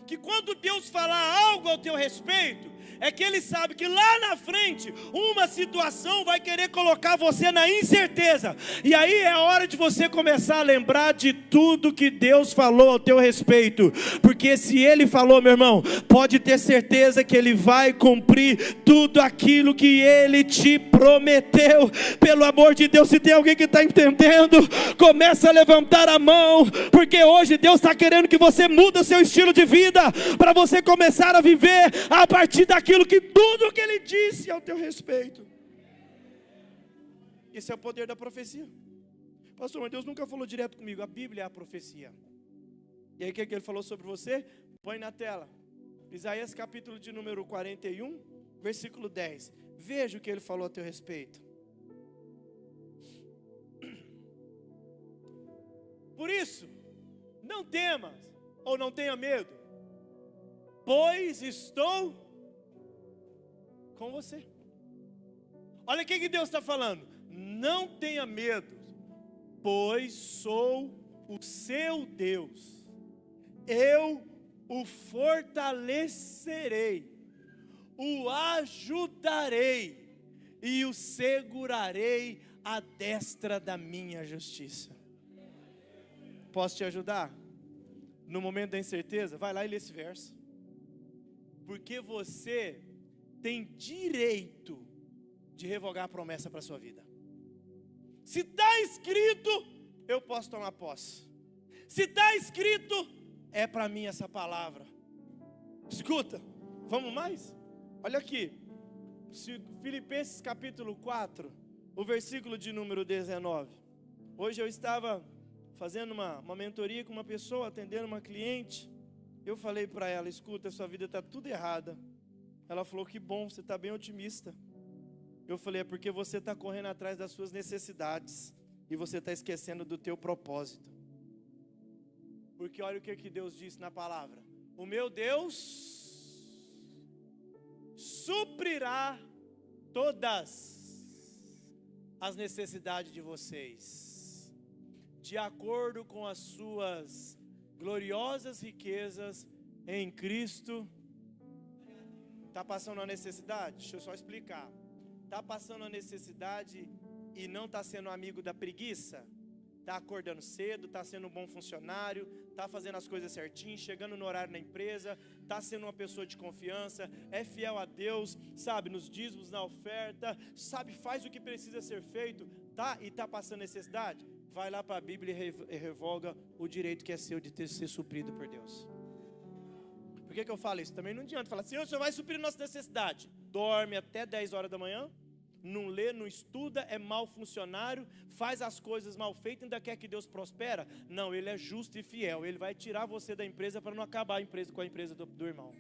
que quando Deus falar algo ao teu respeito, é que Ele sabe que lá na frente, uma situação vai querer colocar você na incerteza. E aí é hora de você começar a lembrar de tudo que Deus falou ao teu respeito. Porque se Ele falou, meu irmão, pode ter certeza que Ele vai cumprir tudo aquilo que Ele te prometeu. Pelo amor de Deus, se tem alguém que está entendendo, começa a levantar a mão. Porque hoje Deus está querendo que você mude o seu estilo de vida, para você começar a viver a partir daquilo que tudo que Ele disse ao teu respeito. Esse é o poder da profecia. Pastor, mas Deus nunca falou direto comigo. A Bíblia é a profecia. E aí o que Ele falou sobre você? Põe na tela. Isaías capítulo de número 41, versículo 10. Veja o que Ele falou a teu respeito. Por isso, não temas, ou não tenha medo, pois estou com você. Olha o que Deus está falando. Não tenha medo, pois sou o seu Deus. Eu o fortalecerei, o ajudarei e o segurarei à destra da minha justiça. Posso te ajudar? No momento da incerteza, vai lá e lê esse verso. Porque você tem direito de revogar a promessa para a sua vida. Se está escrito, eu posso tomar posse. Se está escrito, é para mim essa palavra. Escuta, vamos mais? Olha aqui, Filipenses capítulo 4, o versículo de número 19. Hoje eu estava fazendo uma mentoria com uma pessoa, atendendo uma cliente. Eu falei para ela, escuta, sua vida está tudo errada. Ela falou, que bom, você está bem otimista. Eu falei, é porque você está correndo atrás das suas necessidades e você está esquecendo do teu propósito. Porque olha o que Deus disse na palavra. O meu Deus suprirá todas as necessidades de vocês, de acordo com as suas gloriosas riquezas em Cristo. Está passando uma necessidade? Deixa eu só explicar. Está passando uma necessidade e não está sendo amigo da preguiça? Está acordando cedo, está sendo um bom funcionário, está fazendo as coisas certinho, chegando no horário na empresa, está sendo uma pessoa de confiança, é fiel a Deus, sabe, nos dízimos, na oferta, sabe, faz o que precisa ser feito, tá? E está passando necessidade? Vai lá para a Bíblia e revoga o direito que é seu de ser suprido por Deus. Por que eu falo isso? Também não adianta falar, Senhor, o Senhor vai suprir nossa necessidade. Dorme até 10 horas da manhã, não lê, não estuda, é mau funcionário, faz as coisas mal feitas, ainda quer que Deus prospera? Não, Ele é justo e fiel, Ele vai tirar você da empresa para não acabar a empresa com a empresa do irmão.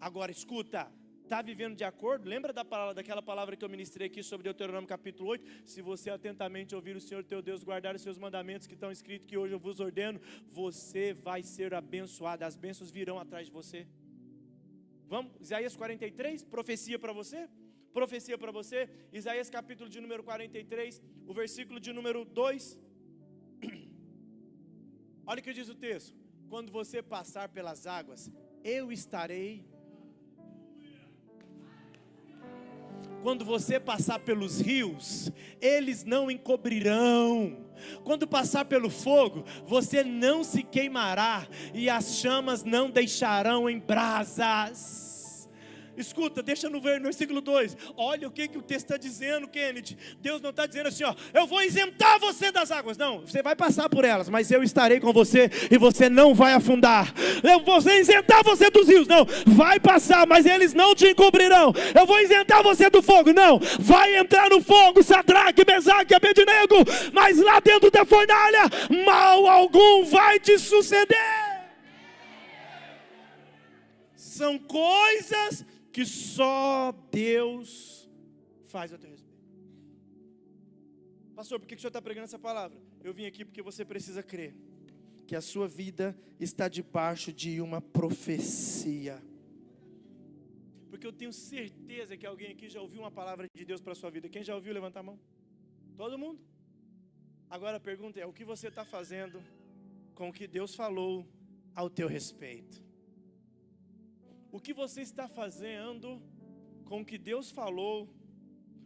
Agora escuta, está vivendo de acordo? Lembra daquela palavra que eu ministrei aqui sobre Deuteronômio capítulo 8? Se você atentamente ouvir o Senhor teu Deus, guardar os seus mandamentos que estão escritos, que hoje eu vos ordeno, você vai ser abençoado, as bênçãos virão atrás de você. Vamos, Isaías 43, profecia para você? Profecia para você, Isaías capítulo de número 43, o versículo de número 2. Olha o que diz o texto. Quando você passar pelas águas, eu estarei. Quando você passar pelos rios, eles não encobrirão. Quando passar pelo fogo, você não se queimará, e as chamas não deixarão em brasas. Escuta, deixa no versículo 2. Olha o que o texto está dizendo, Kennedy. Deus não está dizendo assim, ó, eu vou isentar você das águas. Não, você vai passar por elas, mas eu estarei com você e você não vai afundar. Eu vou isentar você dos rios. Não, vai passar, mas eles não te encobrirão. Eu vou isentar você do fogo. Não, vai entrar no fogo, Sadraque, Mesaque e Abednego, mas lá dentro da fornalha, mal algum vai te suceder. São coisas que só Deus faz a teu respeito. Pastor, por que o senhor está pregando essa palavra? Eu vim aqui porque você precisa crer que a sua vida está debaixo de uma profecia. Porque eu tenho certeza que alguém aqui já ouviu uma palavra de Deus para a sua vida. Quem já ouviu, levanta a mão. Todo mundo? Agora a pergunta é, o que você está fazendo com o que Deus falou ao teu respeito? O que você está fazendo com o que Deus falou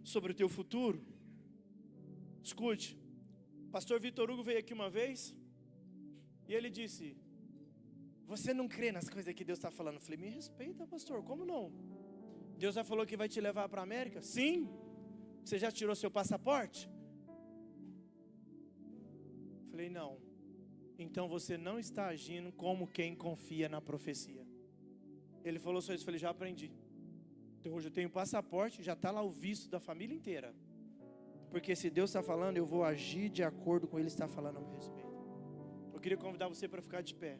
sobre o teu futuro? Escute, pastor Vitor Hugo veio aqui uma vez e ele disse: você não crê nas coisas que Deus está falando? Eu falei: me respeita, pastor, como não? Deus já falou que vai te levar para a América? Sim. Você já tirou seu passaporte? Falei: não. Então você não está agindo como quem confia na profecia. Ele falou só isso. Eu falei: já aprendi. Então hoje eu tenho passaporte, já está lá o visto da família inteira. Porque se Deus está falando, eu vou agir de acordo com Ele está falando a meu respeito. Eu queria convidar você para ficar de pé.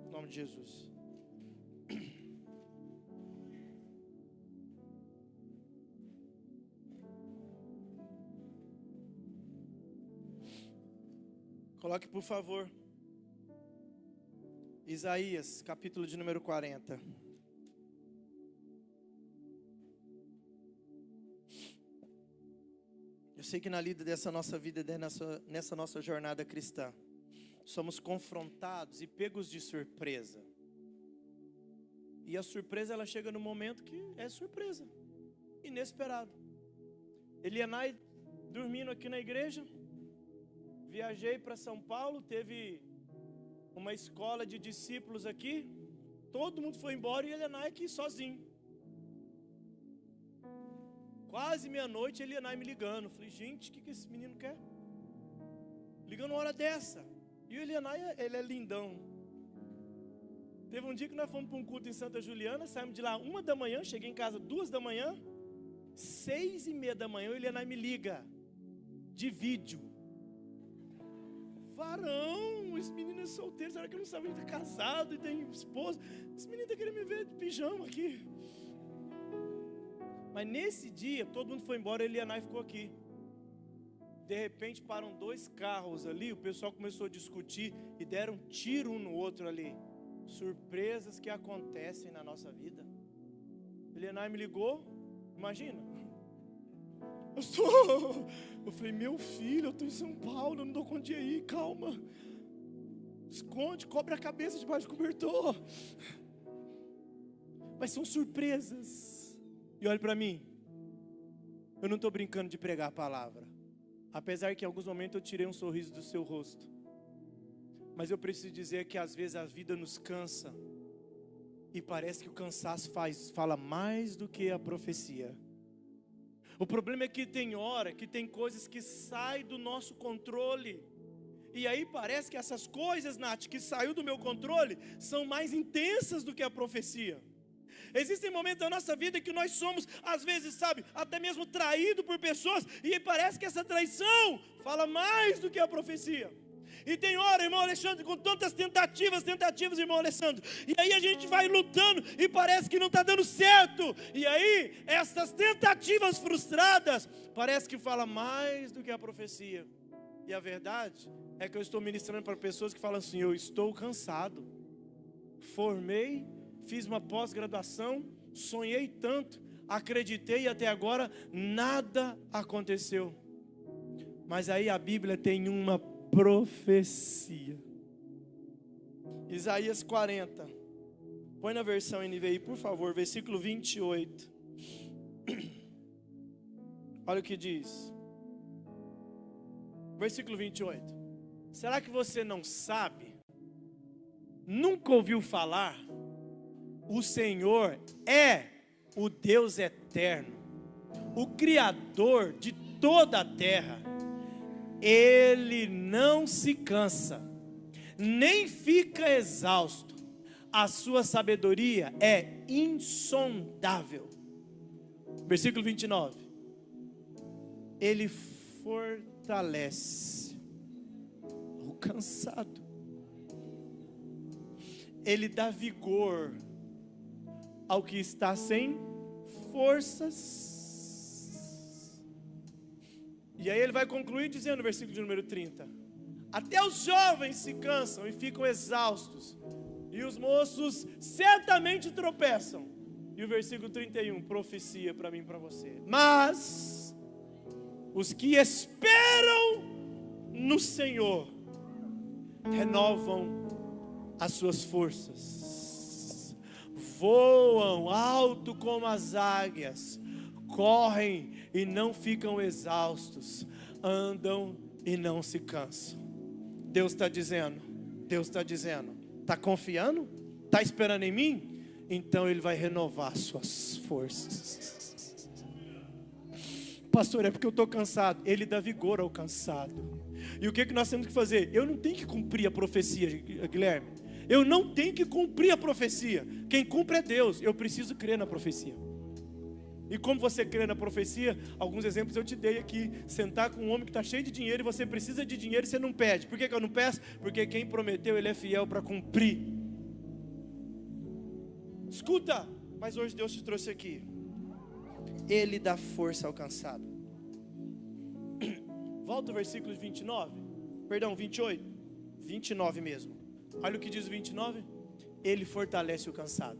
Em nome de Jesus. Coloque, por favor, Isaías, capítulo de número 40. Eu sei que na lida dessa nossa vida, nessa nossa jornada cristã, somos confrontados e pegos de surpresa. E a surpresa, ela chega no momento que é surpresa, inesperado. Elianai dormindo aqui na igreja. Viajei para São Paulo, teve uma escola de discípulos aqui. Todo mundo foi embora e Elianai aqui sozinho. Quase meia-noite, Elianai me ligando. Falei: gente, o que esse menino quer? Ligando uma hora dessa. E o Elianai, ele é lindão. Teve um dia que nós fomos para um culto em Santa Juliana. Saímos de lá 1 da manhã, cheguei em casa 2 da manhã. 6:30 da manhã, o Elianai me liga. De vídeo. Varão, esse menino é solteiro. Será que eu não sabia que ele é casado e tem esposa? Esse menino está querendo me ver de pijama aqui. Mas nesse dia, todo mundo foi embora, Elianai ficou aqui. De repente param 2 carros ali, o pessoal começou a discutir e deram um tiro um no outro ali. Surpresas que acontecem na nossa vida. Elianai me ligou, imagina. Eu falei: meu filho, eu estou em São Paulo, eu não dou conta de ir, calma. Esconde, cobre a cabeça debaixo do cobertor. Mas são surpresas. E olhe para mim, eu não estou brincando de pregar a palavra. Apesar que em alguns momentos eu tirei um sorriso do seu rosto. Mas eu preciso dizer que às vezes a vida nos cansa. E parece que o cansaço fala mais do que a profecia. O problema é que tem hora, que tem coisas que saem do nosso controle. E aí parece que essas coisas, Nath, que saiu do meu controle, são mais intensas do que a profecia. Existem momentos da nossa vida que nós somos, às vezes, sabe, até mesmo traídos por pessoas, e parece que essa traição fala mais do que a profecia. E tem hora, irmão Alexandre, com tantas tentativas, irmão Alexandre, e aí a gente vai lutando e parece que não está dando certo. E aí, essas tentativas frustradas, parece que fala mais do que a profecia. E a verdade é que eu estou ministrando para pessoas que falam assim: eu estou cansado, formei, fiz uma pós-graduação, sonhei tanto, acreditei e até agora nada aconteceu. Mas aí a Bíblia tem uma profecia. Isaías 40. Põe na versão NVI, por favor, versículo 28. Olha o que diz. Versículo 28. Será que você não sabe? Nunca ouviu falar? O Senhor é o Deus eterno, o Criador de toda a terra. Ele não se cansa, nem fica exausto. A sua sabedoria é insondável. Versículo 29. Ele fortalece o cansado. Ele dá vigor ao que está sem forças. E aí ele vai concluir dizendo no versículo de número 30. Até os jovens se cansam e ficam exaustos, e os moços certamente tropeçam. E o versículo 31, profecia para mim e para você. Mas os que esperam no Senhor renovam as suas forças, voam alto como as águias, correm e não ficam exaustos, andam e não se cansam. Deus está dizendo, está confiando? Está esperando em mim? Então Ele vai renovar suas forças. Pastor, é porque eu estou cansado. Ele dá vigor ao cansado. E o que nós temos que fazer? Eu não tenho que cumprir a profecia, Guilherme. Eu não tenho que cumprir a profecia. Quem cumpre é Deus. Eu preciso crer na profecia. E como você crê na profecia, alguns exemplos eu te dei aqui. Sentar com um homem que está cheio de dinheiro e você precisa de dinheiro e você não pede. Por que eu não peço? Porque quem prometeu, Ele é fiel para cumprir. Escuta, mas hoje Deus te trouxe aqui. Ele dá força ao cansado. Volta ao versículo 29. Perdão, 28. 29 mesmo. Olha o que diz o 29. Ele fortalece o cansado.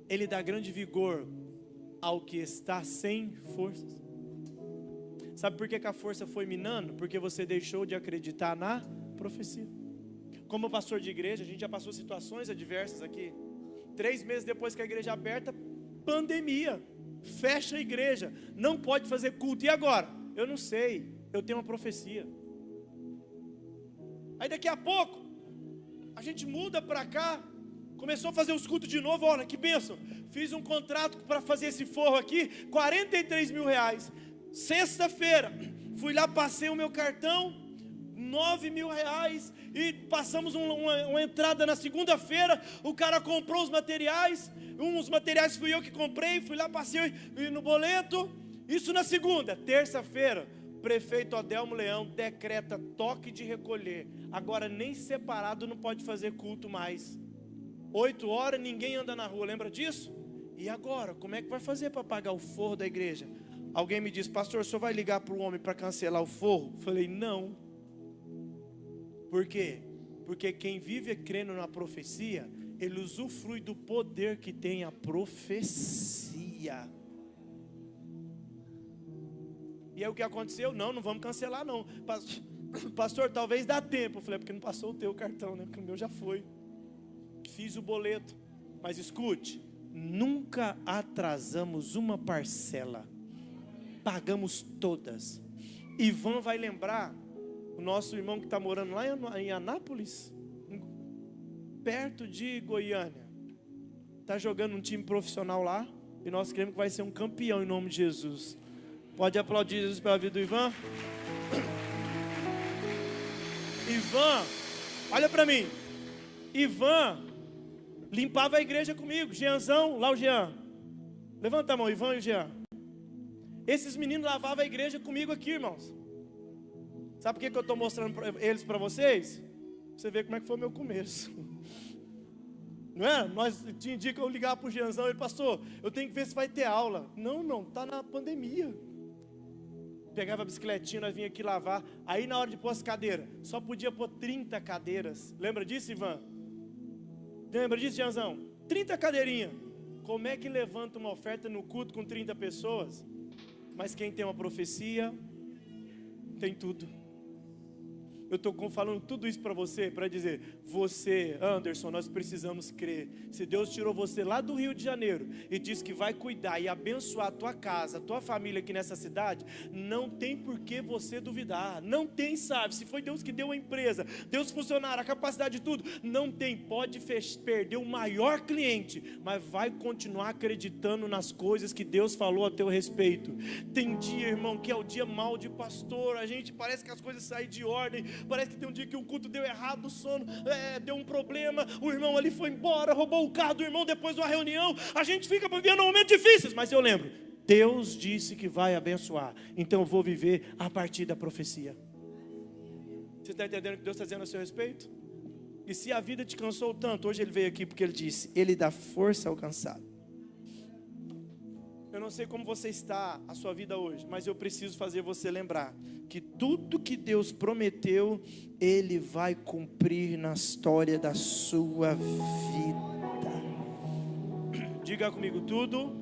Ele dá grande vigor ao que está sem forças. Sabe por que a força foi minando? Porque você deixou de acreditar na profecia. Como pastor de igreja, a gente já passou situações adversas aqui. 3 meses depois que a igreja é aberta, pandemia, fecha a igreja, não pode fazer culto. E agora? Eu não sei, eu tenho uma profecia. Aí daqui a pouco, a gente muda para cá, começou a fazer os cultos de novo. Olha que bênção, fiz um contrato para fazer esse forro aqui, 43 mil reais. Sexta-feira, fui lá, passei o meu cartão, 9 mil reais, e passamos uma entrada na segunda-feira. O cara comprou os materiais, uns materiais fui eu que comprei, fui lá, passei no boleto, isso na segunda. Terça-feira, prefeito Adelmo Leão decreta toque de recolher, agora nem separado não pode fazer culto mais, 8 horas ninguém anda na rua, lembra disso? E agora, como é que vai fazer para pagar o forro da igreja? Alguém me disse, pastor, o senhor vai ligar para o homem para cancelar o forro? Falei, não. Por quê? Porque quem vive crendo na profecia, ele usufrui do poder que tem a profecia. E aí o que aconteceu? Não vamos cancelar não. Pastor, talvez dá tempo. Eu falei, porque não passou o teu cartão, né? Porque o meu já foi. Fiz o boleto. Mas escute, nunca atrasamos uma parcela. Pagamos todas. Ivan vai lembrar, o nosso irmão que está morando lá em Anápolis, perto de Goiânia, está jogando um time profissional lá, e nós queremos que vai ser um campeão em nome de Jesus. Pode aplaudir Jesus pela vida do Ivan? Ivan, olha para mim. Ivan limpava a igreja comigo. Jeanzão, lá o Jean. Levanta a mão, Ivan e o Jean. Esses meninos lavavam a igreja comigo aqui, irmãos. Sabe por que eu estou mostrando eles para vocês? Você vê como é que foi o meu começo. Não é? Tinha dia que eu ligava para o Jeanzão e ele, pastor, eu tenho que ver se vai ter aula. Não, está na pandemia. Pegava a bicicletinha, nós vinha aqui lavar. Aí na hora de pôr as cadeiras, só podia pôr 30 cadeiras. Lembra disso, Ivan? Lembra disso, Jeanzão? 30 cadeirinhas. Como é que levanta uma oferta no culto com 30 pessoas? Mas quem tem uma profecia, tem tudo. Eu estou falando tudo isso para você, para dizer, você, Anderson, nós precisamos crer. Se Deus tirou você lá do Rio de Janeiro e disse que vai cuidar e abençoar a tua casa, a tua família aqui nessa cidade, não tem por que você duvidar. Não tem, sabe? Se foi Deus que deu a empresa, Deus funcionário, a capacidade de tudo, não tem. Pode perder o maior cliente, mas vai continuar acreditando nas coisas que Deus falou a teu respeito. Tem dia, irmão, que é o dia mal de pastor, a gente parece que as coisas saem de ordem. Parece que tem um dia que o culto deu errado, o sono deu um problema, o irmão ali foi embora, roubou o carro do irmão depois de uma reunião. A gente fica vivendo momentos difíceis, mas eu lembro, Deus disse que vai abençoar, então eu vou viver a partir da profecia. Você está entendendo o que Deus está dizendo a seu respeito? E se a vida te cansou tanto, hoje Ele veio aqui porque Ele disse, Ele dá força ao cansado. Eu não sei como você está, a sua vida hoje, mas eu preciso fazer você lembrar que tudo que Deus prometeu, Ele vai cumprir na história da sua vida. Diga comigo, tudo,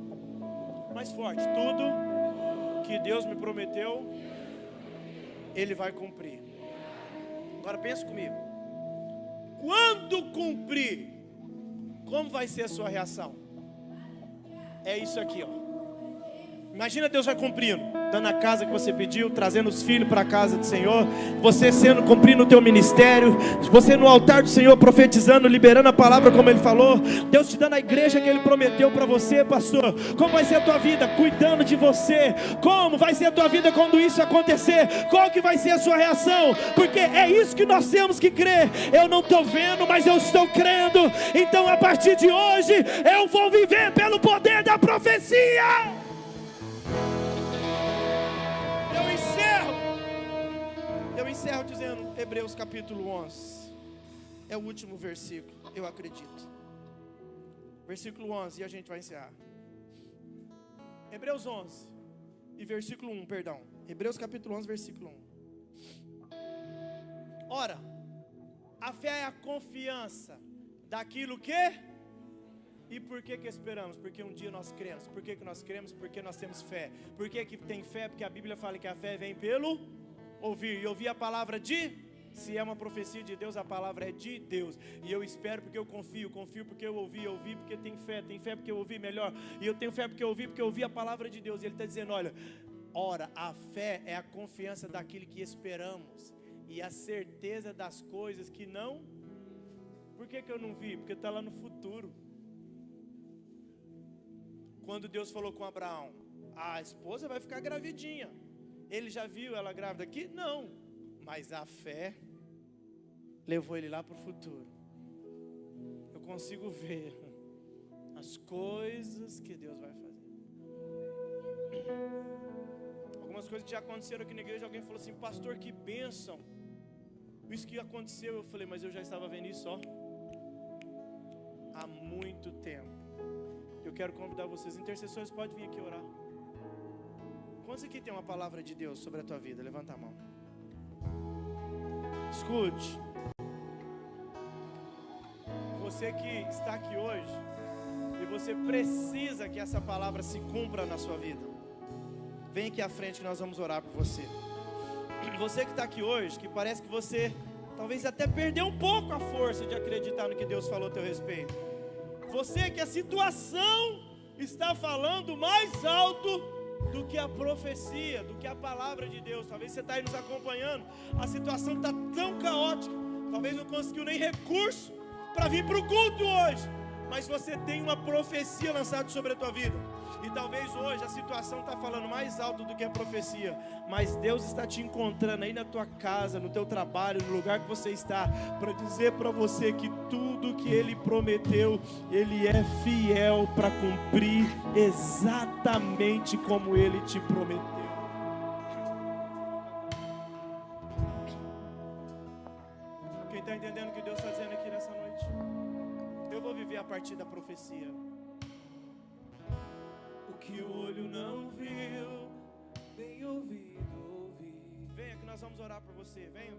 mais forte, tudo que Deus me prometeu, Ele vai cumprir. Agora pensa comigo, quando cumprir, como vai ser a sua reação? É isso aqui, ó. Imagina Deus vai cumprindo, dando a casa que você pediu, trazendo os filhos para a casa do Senhor, você cumprindo o teu ministério, você no altar do Senhor profetizando, liberando a palavra como Ele falou, Deus te dando a igreja que Ele prometeu para você, pastor. Como vai ser a tua vida? Cuidando de você. Como vai ser a tua vida quando isso acontecer? Qual que vai ser a sua reação? Porque é isso que nós temos que crer. Eu não estou vendo, mas eu estou crendo. Então a partir de hoje eu vou viver pelo poder da profecia. Eu encerro dizendo Hebreus capítulo 11. É o último versículo, eu acredito. Versículo 11 e a gente vai encerrar. Hebreus 11 e versículo 1, perdão. Hebreus capítulo 11, versículo 1. Ora, a fé é a confiança daquilo que... E por que esperamos? Porque um dia nós cremos. Por que nós cremos? Porque nós temos fé. Por que tem fé? Porque a Bíblia fala que a fé vem pelo ouvir. E ouvir a palavra de... Se é uma profecia de Deus, a palavra é de Deus. E eu espero porque eu confio porque eu ouvi porque tem fé porque eu ouvi melhor. E eu tenho fé porque eu ouvi a palavra de Deus. E Ele está dizendo, olha, ora, a fé é a confiança daquilo que esperamos e a certeza das coisas que não... Por que eu não vi? Porque está lá no futuro. Quando Deus falou com Abraão, a esposa vai ficar gravidinha. Ele já viu ela grávida aqui? Não. Mas a fé levou ele lá para o futuro. Eu consigo ver as coisas que Deus vai fazer. Algumas coisas que já aconteceram aqui na igreja. Alguém falou assim, pastor, que bênção. Isso que aconteceu. Eu falei, mas eu já estava vendo isso, ó, há muito tempo. Eu quero convidar vocês, intercessores, pode vir aqui orar. Quantos aqui tem uma palavra de Deus sobre a tua vida? Levanta a mão. Escute. Você que está aqui hoje e você precisa que essa palavra se cumpra na sua vida, vem aqui à frente que nós vamos orar por você. Você que está aqui hoje, que parece que você talvez até perdeu um pouco a força de acreditar no que Deus falou a teu respeito. Você que a situação está falando mais alto do que a profecia, do que a palavra de Deus. Talvez você está aí nos acompanhando, a situação está tão caótica, talvez não conseguiu nem recurso para vir para o culto hoje, mas você tem uma profecia lançada sobre a tua vida. E talvez hoje a situação está falando mais alto do que a profecia, mas Deus está te encontrando aí na tua casa, no teu trabalho, no lugar que você está, para dizer para você que tudo que Ele prometeu, Ele é fiel para cumprir exatamente como Ele te prometeu. Quem está entendendo o que Deus está fazendo aqui nessa noite? Eu vou viver a partir da profecia. Que o olho não viu, nem ouvido ouviu. Venha que nós vamos orar por você. Venha.